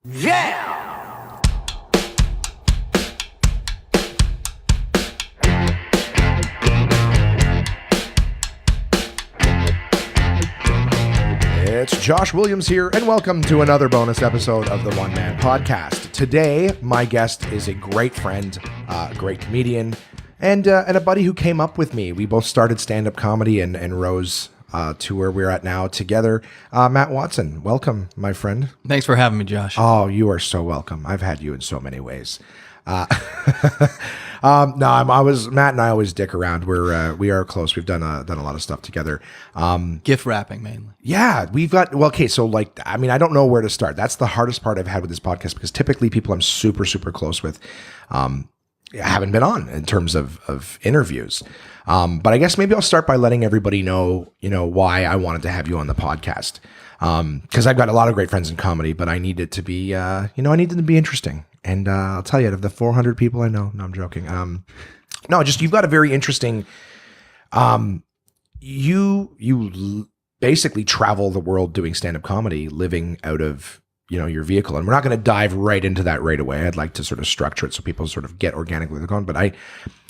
Yeah! It's Josh Williams here, and welcome to another bonus episode of the One Man Podcast. Today, my guest is a great friend, a great comedian, and a buddy who came up with me. We both started stand-up comedy and rose to where we're at now together. Matt Watson, welcome, my friend. Thanks for having me, Josh. Oh, you are so welcome. I've had you in so many ways. Matt and I always dick around. We are close. We've done a lot of stuff together. Gift wrapping mainly. Yeah, we've got, okay, so I don't know where to start. That's the hardest part I've had with this podcast, because typically people I'm super, super close with haven't been on in terms of interviews. But I guess maybe I'll start by letting everybody know, why I wanted to have you on the podcast. Because I've got a lot of great friends in comedy, but I need it to be, I need it to be interesting. And I'll tell you, out of the 400 people I know, no, I'm joking. You've got a very interesting, you basically travel the world doing stand-up comedy, living out of, your vehicle. And we're not going to dive right into that right away. I'd like to sort of structure it so people sort of get organically going. But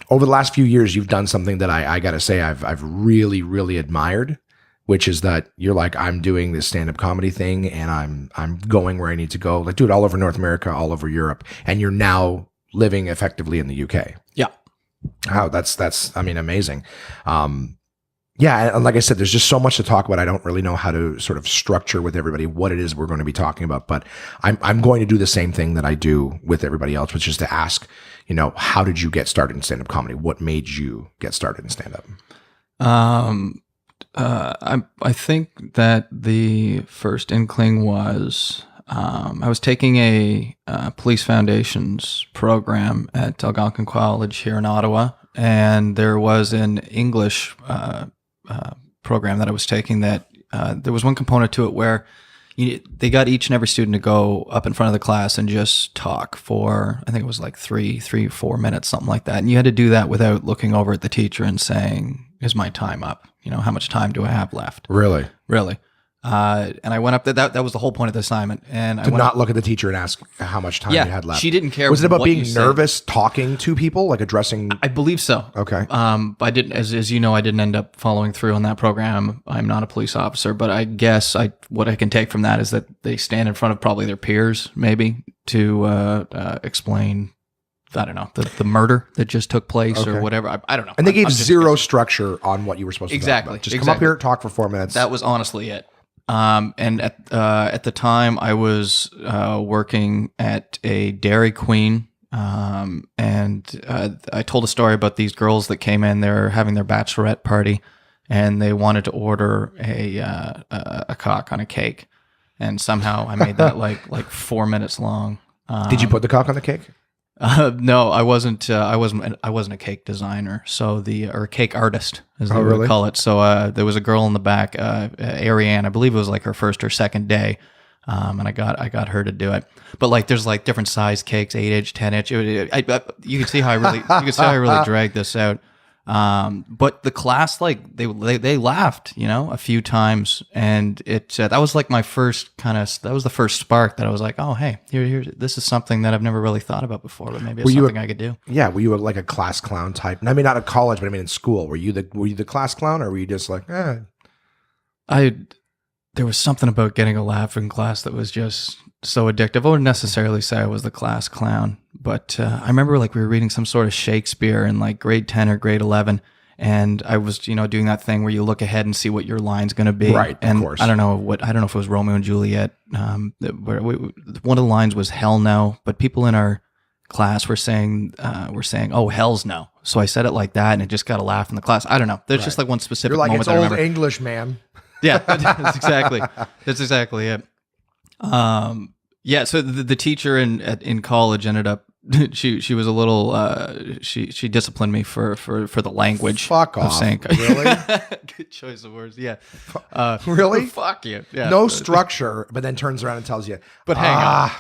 over the last few years, you've done something that I got to say I've really, really admired, which is that you're like, I'm doing this stand-up comedy thing and I'm going where I need to go. Like, do it all over North America, all over Europe. And you're now living effectively in the UK. Yeah. Wow, that's amazing. Yeah, and like I said, there's just so much to talk about. I don't really know how to sort of structure with everybody what it is we're going to be talking about, but I'm going to do the same thing that I do with everybody else, which is to ask, how did you get started in stand-up comedy? What made you get started in stand-up? I think that the first inkling was I was taking a Police Foundations program at Algonquin College here in Ottawa, and there was an English program that I was taking that there was one component to it where they got each and every student to go up in front of the class and just talk for, I think it was like 4 minutes, something like that. And you had to do that without looking over at the teacher and saying, is my time up? How much time do I have left? Really? And I went up there. That was the whole point of the assignment. And I To not look at the teacher and ask how much time you had left. She didn't care. Was it about what being you said. nervous talking to people, like addressing? I believe so. Okay. I didn't, as you know, I didn't end up following through on that program. I'm not a police officer, but I guess what I can take from that is that they stand in front of probably their peers, maybe, to explain, I don't know, the murder that just took place or whatever. I don't know. And they gave zero structure on what you were supposed to talk about. Just come up here, talk for 4 minutes. That was honestly it. And at the time I was working at a Dairy Queen, and I told a story about these girls that came in. They're having their bachelorette party, and they wanted to order a cock on a cake, and somehow I made that like 4 minutes long. Did you put the cock on the cake? No, I wasn't. I wasn't a cake designer, or a cake artist, as they would call it. So there was a girl in the back, Ariane. I believe it was like her first or second day, and I got her to do it. But there's different size cakes, 8-inch, 10-inch. You can see how I really dragged this out. But the class, they laughed, a few times, and that was my first that was the first spark that I was like, oh, hey, this is something that I've never really thought about before, but maybe it's something I could do. Yeah. Were you like a class clown type? I mean, not at college, but I mean in school. Were you the class clown, or were you just like, eh? There was something about getting a laugh in class that was just so addictive. I wouldn't necessarily say I was the class clown, but I remember we were reading some sort of Shakespeare in grade 10 or grade 11, and I was doing that thing where you look ahead and see what your line's going to be. Right, and of course. I don't know if it was Romeo and Juliet. One of the lines was "Hell no," but people in our class were saying, "Oh, hell's no." So I said it like that, and it just got a laugh in the class. I don't know. There's just one specific You're like, moment it's that I old remember. English, man. Yeah, that's exactly it. Yeah, so the teacher in college ended up, she was a little, she disciplined me for the language. Fuck of off. saying, Really? Good choice of words. Yeah. Really? Fuck you. Yeah. No structure, but then turns around and tells you, But hang on.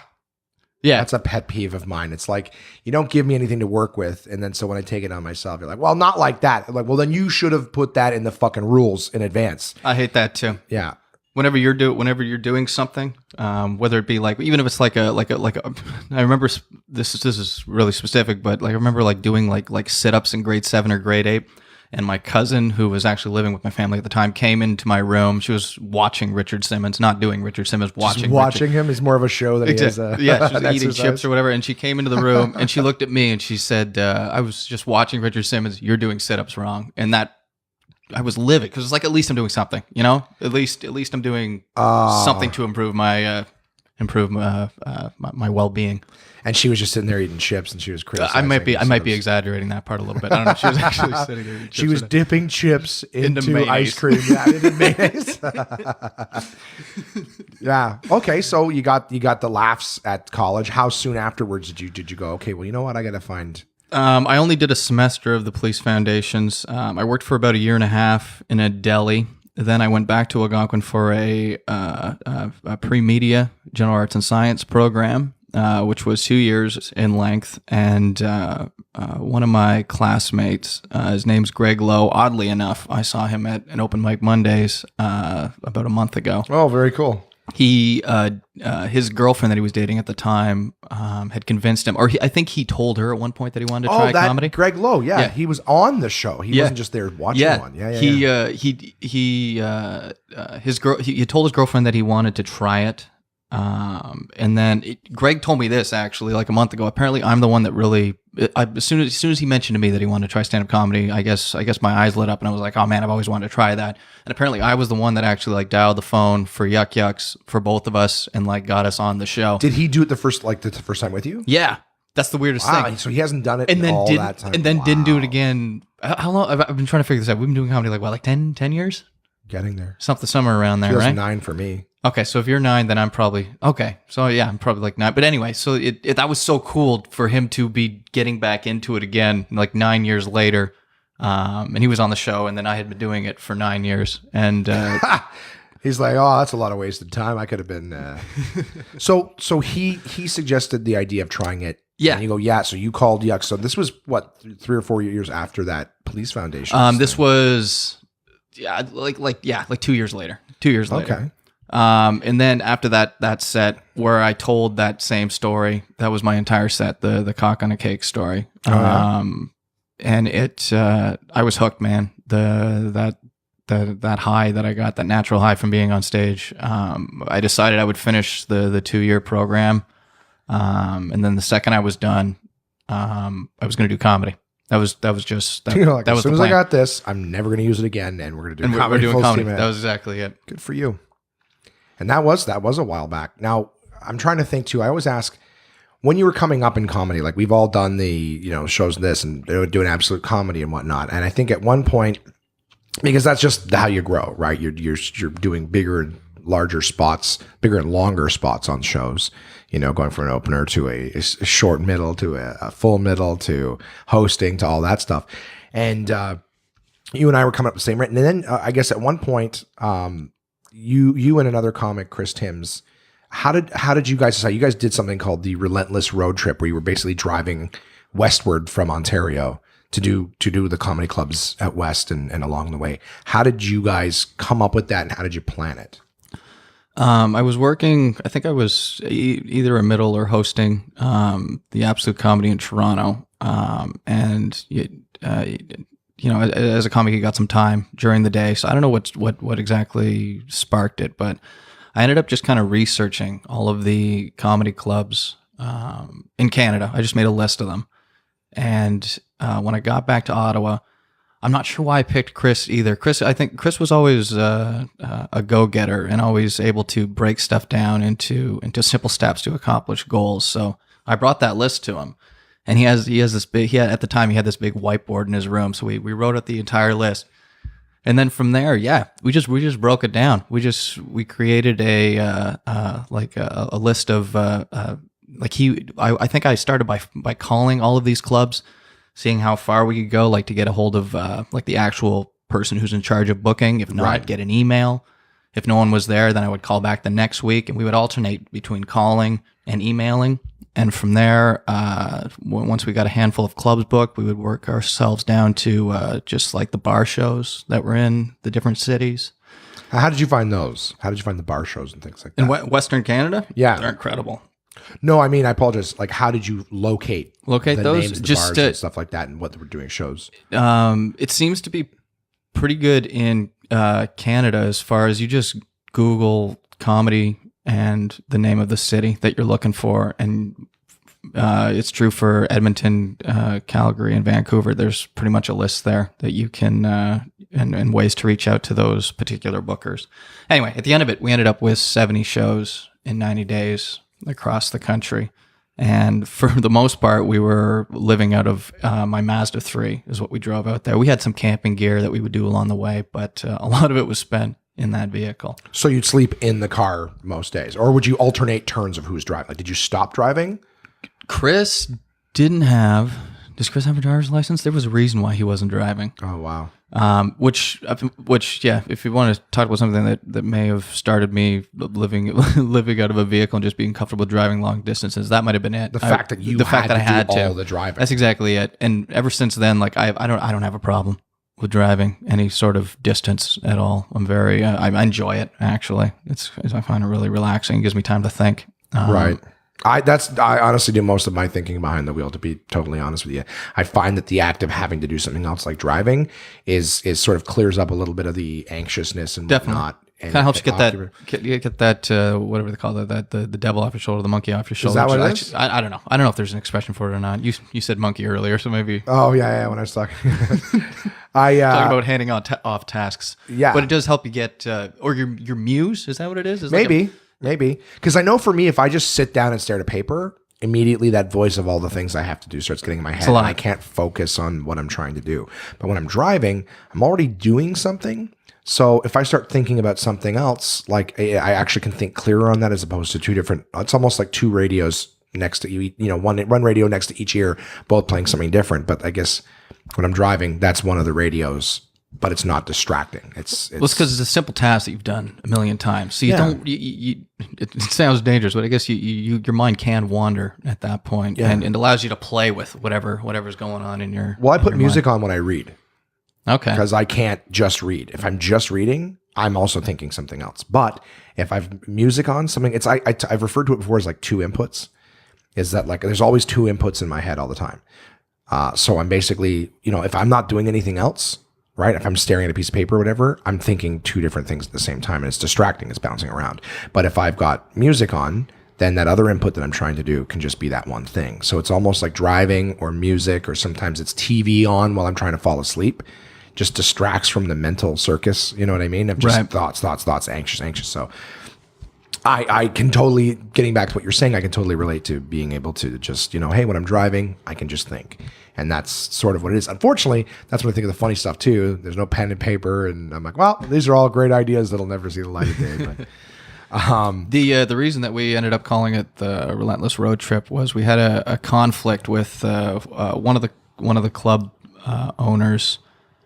Yeah. That's a pet peeve of mine. It's like, you don't give me anything to work with. And then so when I take it on myself, you're like, well, not like that. I'm like, well, then you should have put that in the fucking rules in advance. I hate that too. Yeah. whenever you're doing something, whether it be like, even if it's like a I remember this is really specific, but like I remember like doing like sit-ups in grade 7 or grade 8. And my cousin, who was actually living with my family at the time, came into my room. She was watching Richard Simmons, not doing Richard Simmons, watching him is more of a show than he is yeah, she was eating chips or whatever. And she came into the room and she looked at me and she said, I was just watching Richard Simmons. You're doing sit-ups wrong. And that, I was livid because it's like, at least I'm doing something, you know, at least I'm doing something to improve my my well-being. And she was just sitting there eating chips, and she was criticizing. I might be exaggerating that part a little bit. I don't know. She was actually sitting there. She was dipping chips into ice cream. Yeah, into mayonnaise. Yeah. Okay. So you got the laughs at college. How soon afterwards did you go? Okay. Well, you know what? I got to find. I only did a semester of the Police Foundations. I worked for about a year and a half in a deli. Then I went back to Algonquin for a pre-media general arts and science program, which was 2 years in length. And one of my classmates, his name's Greg Lowe. Oddly enough, I saw him at an Open Mic Mondays about a month ago. Oh, very cool. He, his girlfriend that he was dating at the time, had convinced him, or I think he told her at one point that he wanted to try comedy. Greg Lowe, yeah, he was on the show. He wasn't just there watching one. Yeah. He told his girlfriend that he wanted to try it. And then Greg told me this actually like a month ago. Apparently, I'm the one that really. As soon as he mentioned to me that he wanted to try stand-up comedy, I guess my eyes lit up and I was like, oh man, I've always wanted to try that. And apparently, I was the one that actually like dialed the phone for Yuck Yucks for both of us and like got us on the show. Did he do it the first time with you? Yeah, that's the weirdest thing. So he hasn't done it that time. And then didn't do it again. How long? I've been trying to figure this out. We've been doing comedy like 10 years? Getting there. Somewhere around there, right? 9 for me. Okay, so if you're 9, then I'm probably okay. So yeah, I'm probably like 9. But anyway, so that was so cool for him to be getting back into it again, like 9 years later. And he was on the show, and then I had been doing it for 9 years, and he's like, "Oh, that's a lot of wasted time. I could have been." So he suggested the idea of trying it. Yeah, and you go, yeah. So you called Yuck. So this was what 3 or 4 years after that Police Foundation. This was like 2 years later. 2 years later. Okay. And then after that set where I told that same story, that was my entire set, the cock on a cake story. And I was hooked, man. That high that I got, that natural high from being on stage. I decided I would finish the 2-year program. And then the second I was done, I was going to do comedy. That was just that, like, that was as soon the as plan. I got this, I'm never going to use it again, and we're going to do comedy. We're doing comedy. That That was exactly it. Good for you. And that was a while back. Now, I'm trying to think too. I always ask, when you were coming up in comedy, like we've all done the, shows this and doing absolute comedy and whatnot. And I think at one point, because that's just how you grow, right? You're doing bigger and larger spots, bigger and longer spots on shows, going from an opener to a short middle to a full middle to hosting to all that stuff. And you and I were coming up the same rate. And then I guess at one point, you and another comic, Chris Timms, how did you guys decide? You guys did something called the Relentless Road Trip, where you were basically driving westward from Ontario to do the comedy clubs at West and along the way. How did you guys come up with that, and how did you plan it? I was working, I think I was either a middle or hosting the Absolute Comedy in Toronto. And as a comic, you got some time during the day. So I don't know what exactly sparked it, but I ended up just kind of researching all of the comedy clubs in Canada. I just made a list of them. And when I got back to Ottawa, I'm not sure why I picked Chris either. I think Chris was always a go-getter and always able to break stuff down into simple steps to accomplish goals. So I brought that list to him. And he has this big, at the time he had this big whiteboard in his room. So we wrote out the entire list. And then from there, we just broke it down. We created a list of, I think I started by calling all of these clubs, seeing how far we could go, like to get a hold of, the actual person who's in charge of booking. If not, get an email. If no one was there, then I would call back the next week, and we would alternate between calling and emailing. And from there, once we got a handful of clubs booked, we would work ourselves down to just like the bar shows that were in the different cities. How did you find those? How did you find the bar shows and things like that? In Western Canada? Yeah. They're incredible. No, I mean, I apologize. Like, how did you locate those? names of the Just bars and stuff like that, and what they were doing shows? It seems to be pretty good in Canada as far as you just Google comedy and the name of the city that you're looking for, and it's true for Edmonton, Calgary, and Vancouver. There's pretty much a list there that you can and ways to reach out to those particular bookers. Anyway, at the end of it, we ended up with 70 shows in 90 days across the country. And for the most part, we were living out of my Mazda 3 is what we drove out there. We had some camping gear that we would do along the way, but a lot of it was spent in that vehicle. So you'd sleep in the car most days, or would you alternate turns of who's driving? Like, did you stop driving? Chris didn't have. Does Chris have a driver's license? There was a reason why he wasn't driving. Oh, wow. Which, yeah. If you want to talk about something that may have started me living out of a vehicle and just being comfortable driving long distances, that might have been it. The fact that I had to do all the driving. That's exactly it. And ever since then, like I don't have a problem with driving any sort of distance at all. I'm very, I enjoy it actually. I find it really relaxing. It gives me time to think. Right. I honestly do most of my thinking behind the wheel, to be totally honest with you. I find that the act of having to do something else like driving is sort of clears up a little bit of the anxiousness and whatnot. Kind of helps you get that whatever they call it, the devil off your shoulder, the monkey off your shoulder. Is that what it is? I don't know. I don't know if there's an expression for it or not. You said monkey earlier, so maybe. Oh yeah, when I was talking. Talking about handing off tasks. Yeah, but it does help you get or your muse. Is that what it is? Maybe. Because I know for me, if I just sit down and stare at a paper, immediately that voice of all the things I have to do starts getting in my head, and I can't focus on what I'm trying to do. But when I'm driving, I'm already doing something. So if I start thinking about something else, like I actually can think clearer on that, as opposed to two different, it's almost like two radios next to you, one radio next to each ear, both playing something different. But I guess when I'm driving, that's one of the radios, but it's not distracting. It's because it's a simple task that you've done a million times. So you don't. It sounds dangerous, but I guess your mind can wander at that point, and it allows you to play with whatever's going on in your. Well, I put music on when I read. Okay. Because I can't just read. If I'm just reading, I'm also thinking something else. But if I've music on something, I've referred to it before as like two inputs. Is that like there's always two inputs in my head all the time. So I'm basically, if I'm not doing anything else. Right? If I'm staring at a piece of paper or whatever, I'm thinking two different things at the same time, and it's distracting. It's bouncing around. But if I've got music on, then that other input that I'm trying to do can just be that one thing. So it's almost like driving or music, or sometimes it's TV on while I'm trying to fall asleep. Just distracts from the mental circus. You know what I mean? Of just thoughts, anxious. So I can totally, getting back to what you're saying, I can totally relate to being able to just, hey, when I'm driving, I can just think. And that's sort of what it is. Unfortunately, that's when I think of the funny stuff too. There's no pen and paper, and I'm like, well, these are all great ideas that'll never see the light of day. But the reason that we ended up calling it the Relentless Road Trip was we had a conflict with one of the club owners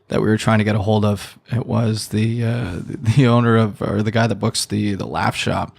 that we were trying to get a hold of. It was the owner of, or the guy that books the Laugh Shop.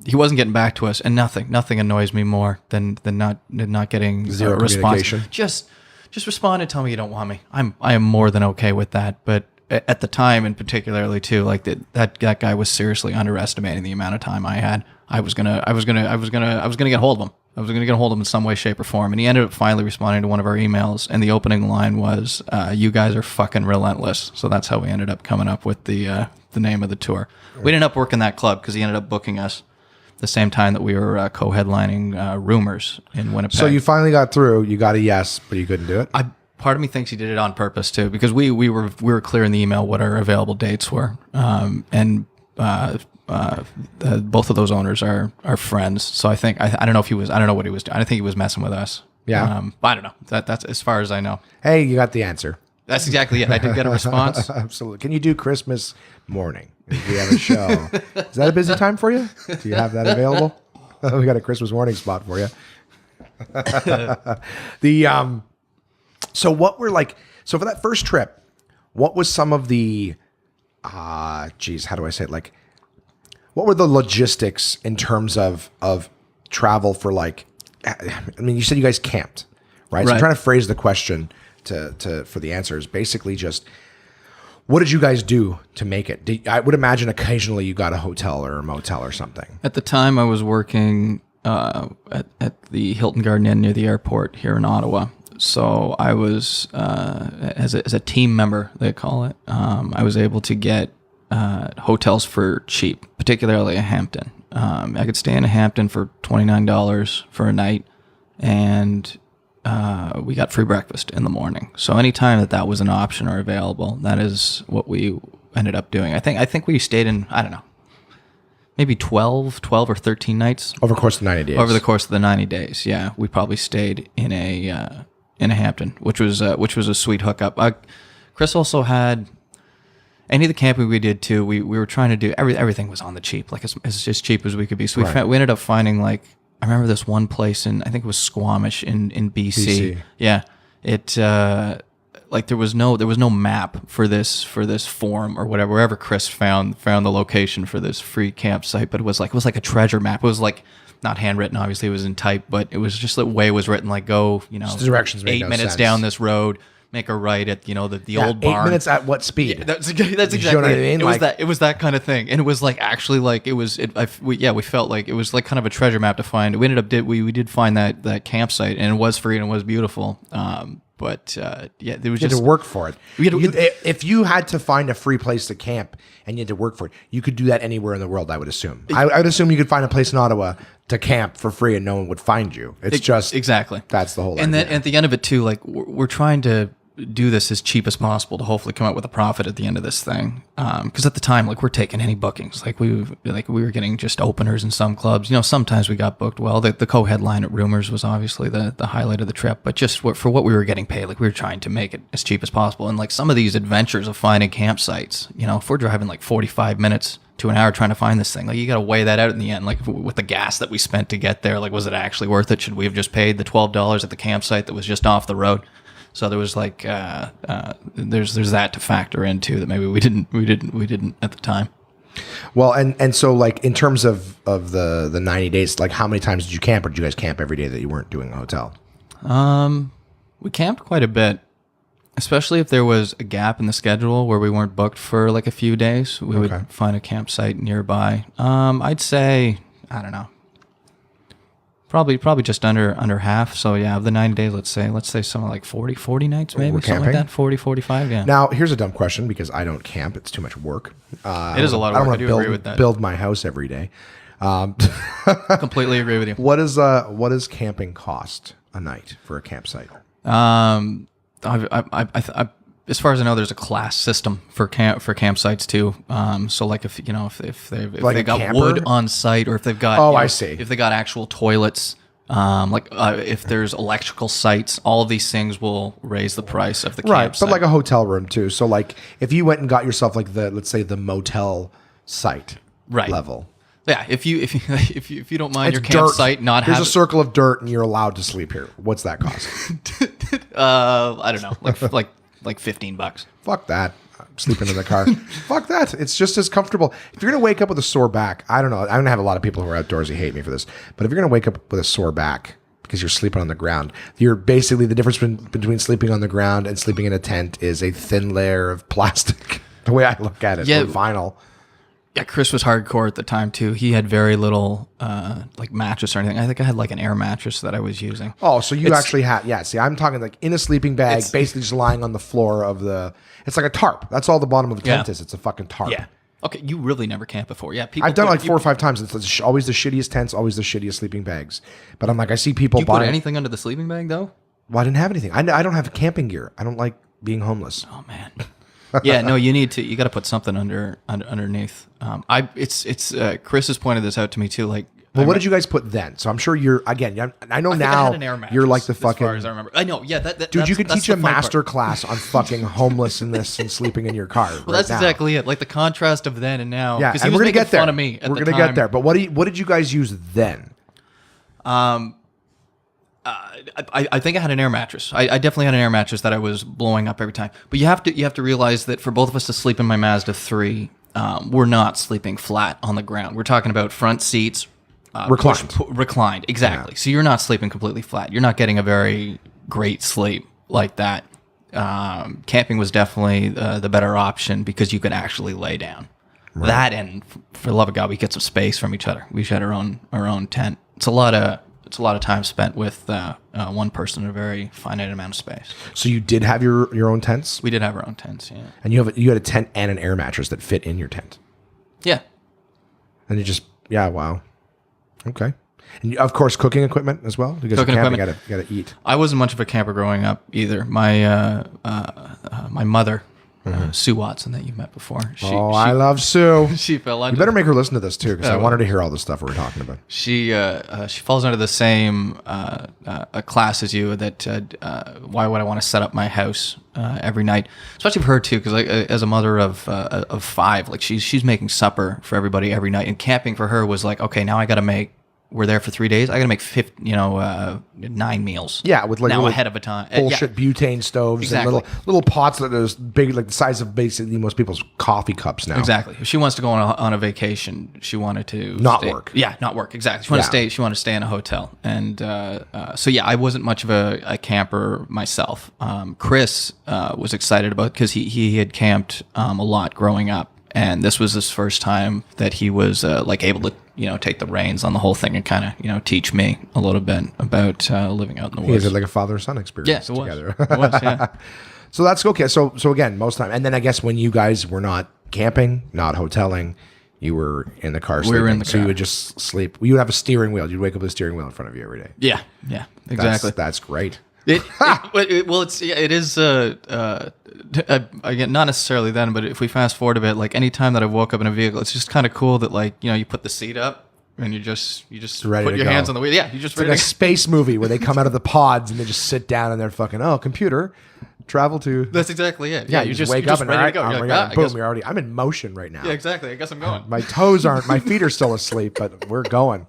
He wasn't getting back to us, and nothing annoys me more than not getting zero a response. Communication. Just respond and tell me you don't want me. I am more than okay with that. But at the time, and particularly too, like that guy was seriously underestimating the amount of time I had. I was gonna get hold of him. I was gonna get a hold of him in some way, shape, or form. And he ended up finally responding to one of our emails, and the opening line was, "You guys are fucking relentless." So that's how we ended up coming up with the name of the tour. We ended up working that club because he ended up booking us the same time that we were co-headlining Rumors in Winnipeg. So you finally got through. You got a yes, but you couldn't do it. Part of me thinks he did it on purpose too, because we were clear in the email what our available dates were, and both of those owners are friends. So I think I don't know if he was. I don't know what he was doing. I think he was messing with us. Yeah. But I don't know. That's as far as I know. Hey, you got the answer. That's exactly it. I did get a response. Absolutely. Can you do Christmas morning? If we have a show. Is that a busy time for you? Do you have that available? We got a Christmas morning spot for you. So what were so for that first trip, what was some of the, how do I say it? Like, what were the logistics in terms of travel for you said you guys camped, right? So I'm trying to phrase the question for the answers. Basically just, What did you guys do to make it? I would imagine occasionally you got a hotel or a motel or something. At the time, I was working at the Hilton Garden Inn near the airport here in Ottawa. So I was, as a team member, they call it, I was able to get hotels for cheap, particularly a Hampton. I could stay in a Hampton for $29 for a night, and we got free breakfast in the morning. So anytime that was an option or available, that is what we ended up doing. I think we stayed in, I don't know, maybe 12 or 13 nights. Over the course of 90 days. Over the course of the 90 days, yeah. We probably stayed in a Hampton, which was a sweet hookup. Chris also had any of the camping we did too. We were trying to do everything was on the cheap, like as cheap as we could be. So we ended up finding, like, I remember this one place in, I think it was Squamish in BC. Yeah, it like there was no map for this forum or whatever, wherever Chris found the location for this free campsite, but it was like a treasure map. It was like not handwritten, obviously it was in type, but it was just the way it was written, like go, just directions made 8 minutes down this road, make a right at the old barn. 8 minutes at what speed? Yeah, that's exactly you know what I mean? It was that kind of thing, and it was like actually like we felt like it was like kind of a treasure map to find. We ended up we did find that campsite, and it was free and it was beautiful. But there was you had to work for it. If you had to find a free place to camp and you had to work for it, you could do that anywhere in the world, I would assume. I would assume you could find a place in Ottawa to camp for free and no one would find you. It's just exactly that's the whole idea. And then at the end of it too, like we're trying to do this as cheap as possible to hopefully come out with a profit at the end of this thing. Because at the time, like we're taking any bookings, like we were getting just openers in some clubs. Sometimes we got booked well. The co-headline at Rumors was obviously the highlight of the trip, but just for what we were getting paid, like we were trying to make it as cheap as possible. And like some of these adventures of finding campsites, if we're driving like 45 minutes to an hour trying to find this thing, like you got to weigh that out in the end. Like with the gas that we spent to get there, like was it actually worth it? Should we have just paid the $12 at the campsite that was just off the road? So there was like there's that to factor into that maybe we didn't at the time. Well, and so like in terms of the 90 days, like how many times did you camp, or did you guys camp every day that you weren't doing a hotel? We camped quite a bit, especially if there was a gap in the schedule where we weren't booked for like a few days. We would find a campsite nearby. I'd say, I don't know, probably just under half. So yeah, of the 90 days, let's say something like 40 nights, maybe something like that. 40, 45. Yeah. Now here's a dumb question because I don't camp. It's too much work. It is a lot of work. I do agree with that. Build my house every day. Completely agree with you. What does camping cost a night for a campsite? As far as I know, there's a class system for campsites too. So like if they got camper? wood on site, or if they've got I see, if they got actual toilets, if there's electrical sites, all of these things will raise the price of the campsite. But like a hotel room too. So like if you went and got yourself like let's say the motel site level. Yeah, if you don't mind your campsite not having, there's a circle of dirt and you're allowed to sleep here. What's that cost? I don't know, like $15. Fuck that. I'm sleeping in the car. Fuck that. It's just as comfortable. If you're going to wake up with a sore back, I don't know. I'm going to have a lot of people who are outdoorsy hate me for this. But if you're going to wake up with a sore back because you're sleeping on the ground, you're basically, the difference between sleeping on the ground and sleeping in a tent is a thin layer of plastic. The way I look at it, or vinyl. Yeah, Chris was hardcore at the time too. He had very little like mattress or anything. I think I had like an air mattress that I was using. Oh, so you actually had, see, I'm talking like in a sleeping bag, basically just lying on the floor of it's like a tarp. That's all the bottom of the tent is. It's a fucking tarp. Yeah. Okay, you really never camped before. Yeah, I've done it like 4 or 5 times. It's always the shittiest tents, always the shittiest sleeping bags. But I'm like, I see people buying. You put anything under the sleeping bag though? Well, I didn't have anything. I don't have camping gear. I don't like being homeless. Oh man. Yeah, no, you got to put something underneath. Chris has pointed this out to me too. Like, well, what did you guys put then? So I'm sure you're, again, I know now I had an air mattress, you're like the fucking. As far as I remember, I know. Yeah, dude, you could teach a master class on fucking homelessness and sleeping in your car. Well, that's exactly it. Like the contrast of then and now. Yeah, and we're gonna get there. Fun of me we're gonna get there. But what did you guys use then? I think I had an air mattress. I definitely had an air mattress that I was blowing up every time. But you have to realize that for both of us to sleep in my Mazda 3, we're not sleeping flat on the ground. We're talking about front seats, reclined, exactly. Yeah. So you're not sleeping completely flat. You're not getting a very great sleep like that. camping was definitely the better option because you could actually lay down. Right. That, and for the love of God, we get some space from each other. We had our own tent. It's a lot of time spent with one person in a very finite amount of space. So you did have your own tents? We did have our own tents, yeah. And you had a tent and an air mattress that fit in your tent? Yeah. And you just, yeah, wow. Okay. And of course, cooking equipment as well? Because cooking camping, equipment. You gotta eat. I wasn't much of a camper growing up either. My my mother, Sue Watson, that you've met before. I love Sue. She fell under. You better make her llisten to this too, because I want her to hear all the stuff we're talking about. She falls under the same class as you. That why would I want to set up my house every night, especially for her too? Because as a mother of 5, like she's making supper for everybody every night, and camping for her was like, okay, now I got to make. We're there for 3 days. I got to make 9 meals. Yeah, with like now ahead of a time. Bullshit butane stoves exactly. and little pots that are big, like the size of basically most people's coffee cups now. Exactly. If she wants to go on a vacation, she wanted to not work. Yeah, not work. Exactly. She wanted to stay in a hotel, and so yeah, I wasn't much of a camper myself. Chris was excited about because he had camped a lot growing up. And this was his first time that he was able to, take the reins on the whole thing and kind of, teach me a little bit about living out in the woods. Is it like a father-son experience together? It was, yeah. So that's okay. So again, most time, and then I guess when you guys were not camping, not hoteling, you were in the car sleeping. We were in the car. So you would just sleep. You would have a steering wheel. You'd wake up with a steering wheel in front of you every day. Yeah, exactly. That's great. It is again, not necessarily then, but if we fast forward a bit, like any time that I woke up in a vehicle, it's just kind of cool that you put the seat up and you just put your hands on the wheel. Yeah, you just it's like a space movie where they come out of the pods and they just sit down and they're fucking computer travel to. That's exactly it. Yeah, you just wake up and ready to go. Boom, I'm in motion right now. Yeah, exactly. I guess I'm going. My toes aren't. My feet are still asleep, but we're going.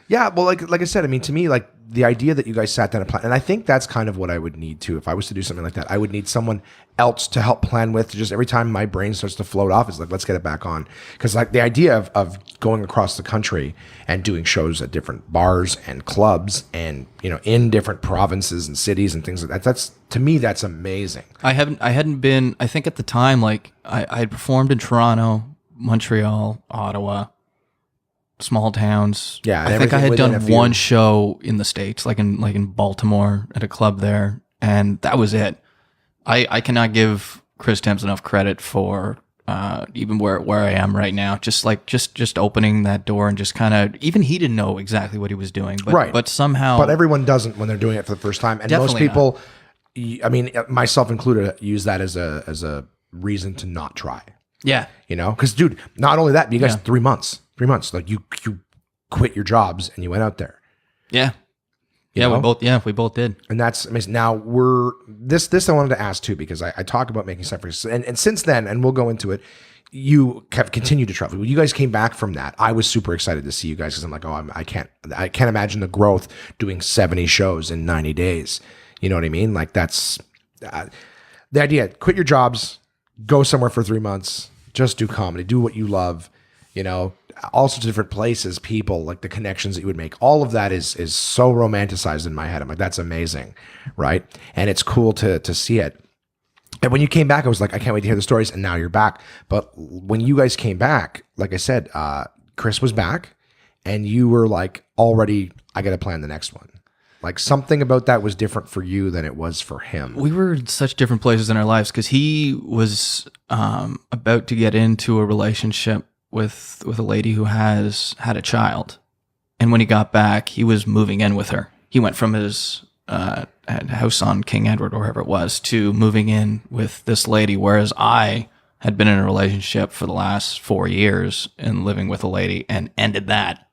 Yeah, well, like I said, I mean, to me, like the idea that you guys sat down and planned, and I think that's kind of what I would need too. If I was to do something like that, I would need someone else to help plan with. Just every time my brain starts to float off, it's like, let's get it back on. Because like the idea of going across the country and doing shows at different bars and clubs and in different provinces and cities and things like that, that's to me that's amazing. I hadn't been. I think at the time, like I had performed in Toronto, Montreal, Ottawa. Small towns. Yeah, I think I had done one show in the States, like in Baltimore at a club there, and that was it. I cannot give Chris Timms enough credit for even where I am right now. Just opening that door and just kind of even he didn't know exactly what he was doing, but somehow. But everyone doesn't when they're doing it for the first time, and most people, I mean, myself included, use that as a reason to not try. Yeah, because dude, not only that, but you guys 3 months. 3 months, like you quit your jobs and you went out there. Yeah, we both did, and that's amazing. Now this I wanted to ask too because I talk about making sacrifices, and since then, and we'll go into it. You have continued to travel. When you guys came back from that, I was super excited to see you guys because I'm like, I can't imagine the growth doing 70 shows in 90 days. You know what I mean? Like that's the idea. Quit your jobs, go somewhere for 3 months, just do comedy, do what you love. All sorts of different places, people, like the connections that you would make. All of that is so romanticized in my head. I'm like, that's amazing, right? And it's cool to see it. And when you came back, I was like, I can't wait to hear the stories. And now you're back. But when you guys came back, like I said, Chris was back, and you were like, already, I got to plan the next one. Like something about that was different for you than it was for him. We were in such different places in our lives because he was about to get into a relationship with a lady who has had a child, and when he got back, he was moving in with her. He went from his house on King Edward or wherever it was to moving in with this lady, whereas I had been in a relationship for the last 4 years and living with a lady and ended that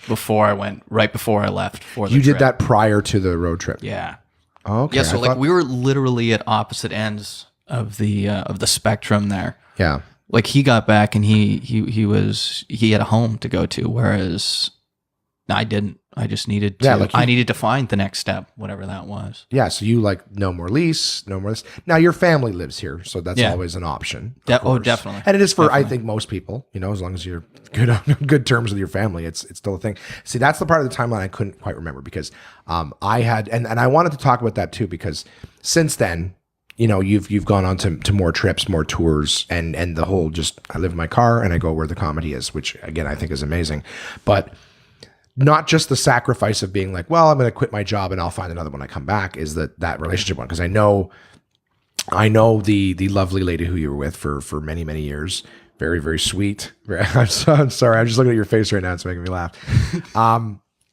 right before I left for the You trip. did that prior to the road trip? Yeah. Okay. Yeah, so we were literally at opposite ends of the spectrum there. Yeah. Like he got back and he had a home to go to, whereas I didn't. I just needed to. I needed to find the next step, whatever that was. Yeah. So you like no more lease, no more this. Now your family lives here, so that's always an option. Definitely. And it is for I think most people. As long as you're good on good terms with your family, it's still a thing. See, that's the part of the timeline I couldn't quite remember because I had and I wanted to talk about that too because since then. you've gone on to more trips, more tours, and the whole just I live in my car and I go where the comedy is, which again I think is amazing. But not just the sacrifice of being like, well, I'm going to quit my job and I'll find another when I come back, is that relationship one, because I know the lovely lady who you were with for many, many years. Very, very sweet. I'm sorry. I'm just looking at your face right now. It's making me laugh.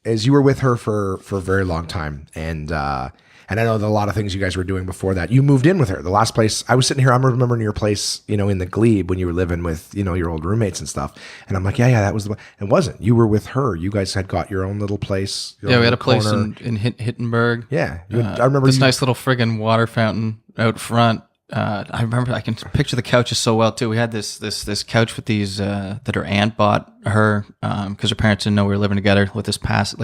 As you were with her for a very long time. And I know that a lot of things you guys were doing before that. You moved in with her. The last place I was sitting here, I'm remembering your place, in the Glebe when you were living with, your old roommates and stuff. And I'm like, yeah, that was the one. It wasn't. You were with her. You guys had got your own little place. Yeah, we had a place in Hittenberg. Yeah. I remember this nice little friggin' water fountain out front. I remember, I can picture the couches so well too. We had this couch with these that her aunt bought her because her parents didn't know we were living together, with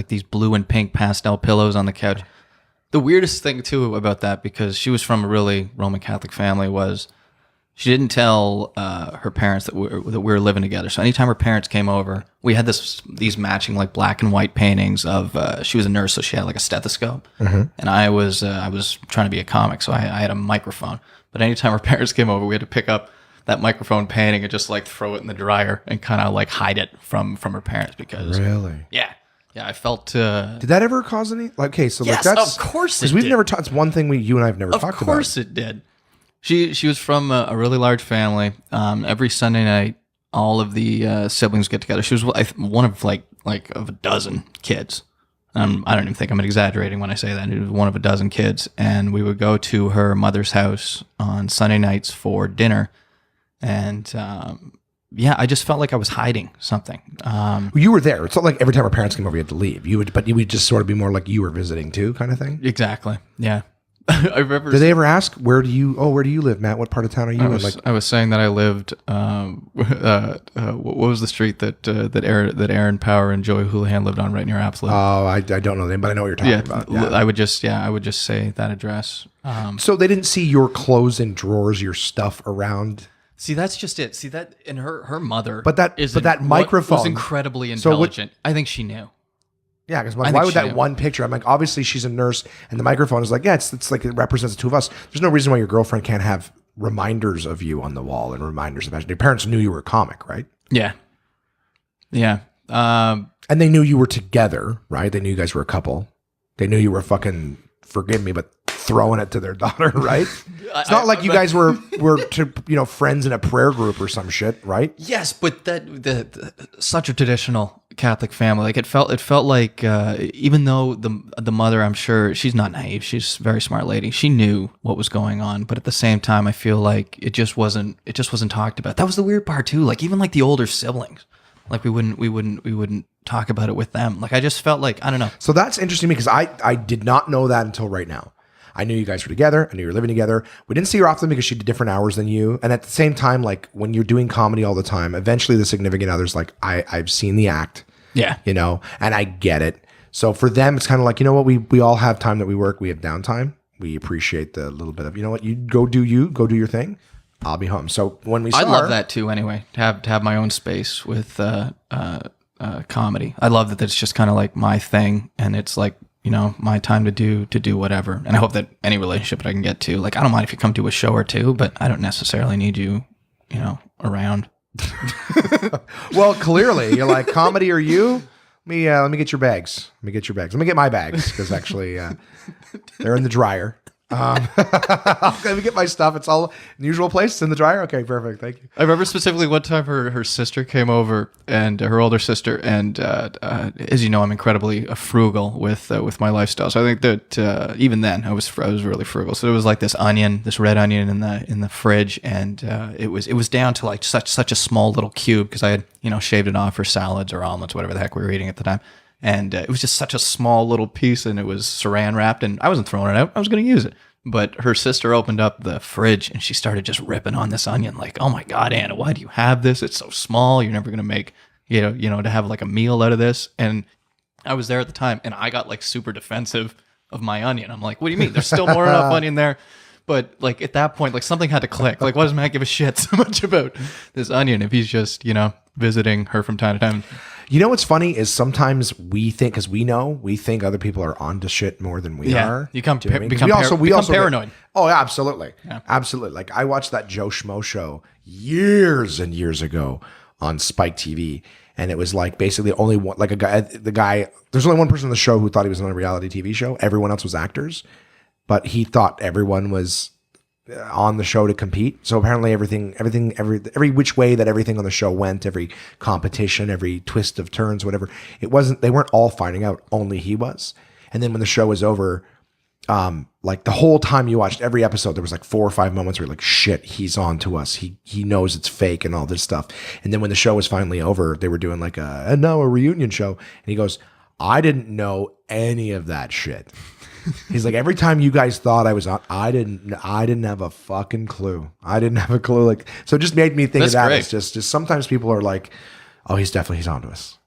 these blue and pink pastel pillows on the couch. The weirdest thing too about that, because she was from a really Roman Catholic family, was she didn't tell her parents that we were living together. So anytime her parents came over, we had these matching like black and white paintings of. She was a nurse, so she had like a stethoscope, and I was trying to be a comic, so I had a microphone. But anytime her parents came over, we had to pick up that microphone painting and just like throw it in the dryer and kind of like hide it from her parents, because yeah, I felt. Did that ever cause any? Okay, so yes, like that's of course, because we've never talked. It's one thing you and I have never talked about. Of course, it did. She was from a really large family. Every Sunday night, all of the siblings get together. She was one of like of a dozen kids. I don't even think I'm exaggerating when I say that. It was one of a dozen kids, and we would go to her mother's house on Sunday nights for dinner. And I just felt like I was hiding something. You were there. It's not like every time our parents came over, you had to leave. But you would just sort of be more like you were visiting too, kind of thing. Exactly. Yeah. I remember. Did they ever ask, where do you live, Matt? What part of town are you in? I was saying that I lived. What was the street that Aaron Power and Joey Houlihan lived on, right near Absolute? Oh, I don't know them, but I know what you're talking about. Yeah. I would just say that address. So they didn't see your clothes and drawers, your stuff around. See, that's just it. See that, and her mother. But that microphone was incredibly intelligent. I think she knew. Yeah, because why would that one picture? I'm like, obviously she's a nurse, and the microphone is like, yeah, it's like it represents the two of us. There's no reason why your girlfriend can't have reminders of you on the wall and reminders of your parents knew you were a comic, right? Yeah, yeah. And they knew you were together, right? They knew you guys were a couple. They knew you were fucking, forgive me, but throwing it to their daughter, right? It's not like you guys were friends in a prayer group or some shit, right? Yes, but the such a traditional Catholic family. Like it felt like even though the mother, I'm sure she's not naive, she's a very smart lady. She knew what was going on, but at the same time, I feel like it just wasn't talked about. That was the weird part too. Like even like the older siblings, like we wouldn't talk about it with them. Like I just felt like, I don't know. So that's interesting to me, because I did not know that until right now. I knew you guys were together. I knew you were living together. We didn't see her often because she did different hours than you. And at the same time, like when you're doing comedy all the time, eventually the significant other's like, I've seen the act. Yeah. And I get it. So for them, it's kind of like, we all have time that we work. We have downtime. We appreciate the little bit of, you go do your thing. I'll be home. So when we saw I love that too anyway, to have my own space with comedy. I love that it's just kind of like my thing, and it's like, my time to do whatever. And I hope that any relationship that I can get to, like, I don't mind if you come to a show or two, but I don't necessarily need you, around. Well, clearly you're like, comedy or you? Let me get your bags. Let me get my bags, because actually they're in the dryer. Let me get my stuff. It's all in the usual place. It's in the dryer. Okay, perfect. Thank you. I remember specifically one time her sister came over, and her older sister, and as you know, I'm incredibly frugal with my lifestyle. So I think that even then I was really frugal. So there was like this red onion in the fridge, and it was down to like such a small little cube, because I had shaved it off for salads or omelets, whatever the heck we were eating at the time. And it was just such a small little piece, and it was saran wrapped, and I wasn't throwing it out. I was going to use it. But her sister opened up the fridge, and she started just ripping on this onion like, oh my God, Anna, why do you have this? It's so small. You're never going to make, to have like a meal out of this. And I was there at the time, and I got like super defensive of my onion. I'm like, what do you mean? There's still more enough onion there. But like at that point, like something had to click. Like, why does Matt give a shit so much about this onion if he's just, visiting her from time to time? You know what's funny is sometimes we think, because we think other people are onto shit more than we are. You become Do you know what I mean? 'Cause we also paranoid. Oh, yeah, absolutely. Yeah. Absolutely. Like I watched that Joe Schmo show years and years ago on Spike TV. And it was like basically only one, like there's only one person on the show who thought he was on a reality TV show. Everyone else was actors, but he thought everyone was on the show to compete. So apparently every which way that everything on the show went, every competition, every twist of turns, whatever, they weren't all finding out, only he was. And then when the show was over, like the whole time you watched every episode, there was like 4 or 5 moments where you're like, shit, he's on to us. He knows it's fake and all this stuff. And then when the show was finally over, they were doing like a reunion show. And he goes, I didn't know any of that shit. He's like, every time you guys thought I was on, I didn't have a fucking clue. I didn't have a clue. Like, so it just made me think of that. Great. It's just sometimes people are like, oh, he's on to us.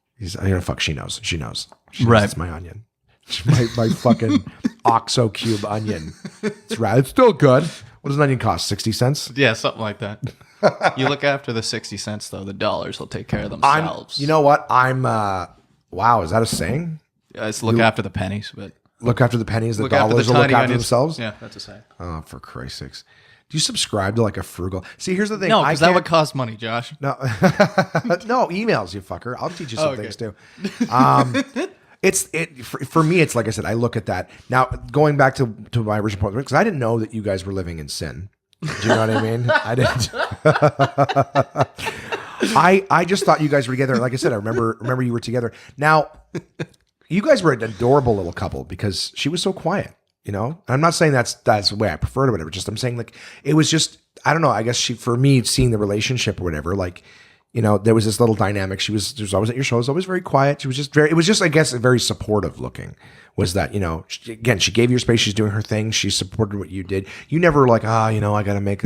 Fuck, she knows. She knows right. It's my onion. My fucking OXO cube onion. It's right. It's still good. What does an onion cost? 60 cents? Yeah, something like that. You look after the 60 cents though, the dollars will take care of themselves. You know what? Wow, is that a saying? Yeah, it's look after the pennies, but look after the pennies, the dollars will look after themselves? Yeah, that's a saying. Oh, for Christ's sakes. Do you subscribe to like a frugal? See, here's the thing. No, because that would cost money, Josh. No, no, emails, you fucker. I'll teach you some things too. For me, it's like I said, I look at that. Now, going back to my original point, because I didn't know that you guys were living in sin. Do you know what I mean? I didn't. I just thought you guys were together. Like I said, I remember you were together. Now, you guys were an adorable little couple because she was so quiet, you know? And I'm not saying that's the way I preferred it or whatever. Just I'm saying like it was just, I don't know, I guess for me, seeing the relationship or whatever, like, you know, there was this little dynamic. She was always at your shows, always very quiet. She was just it was just, I guess, very supportive looking. Was that, you know, she gave you your space. She's doing her thing. She supported what you did. You never were like, you know, I got to make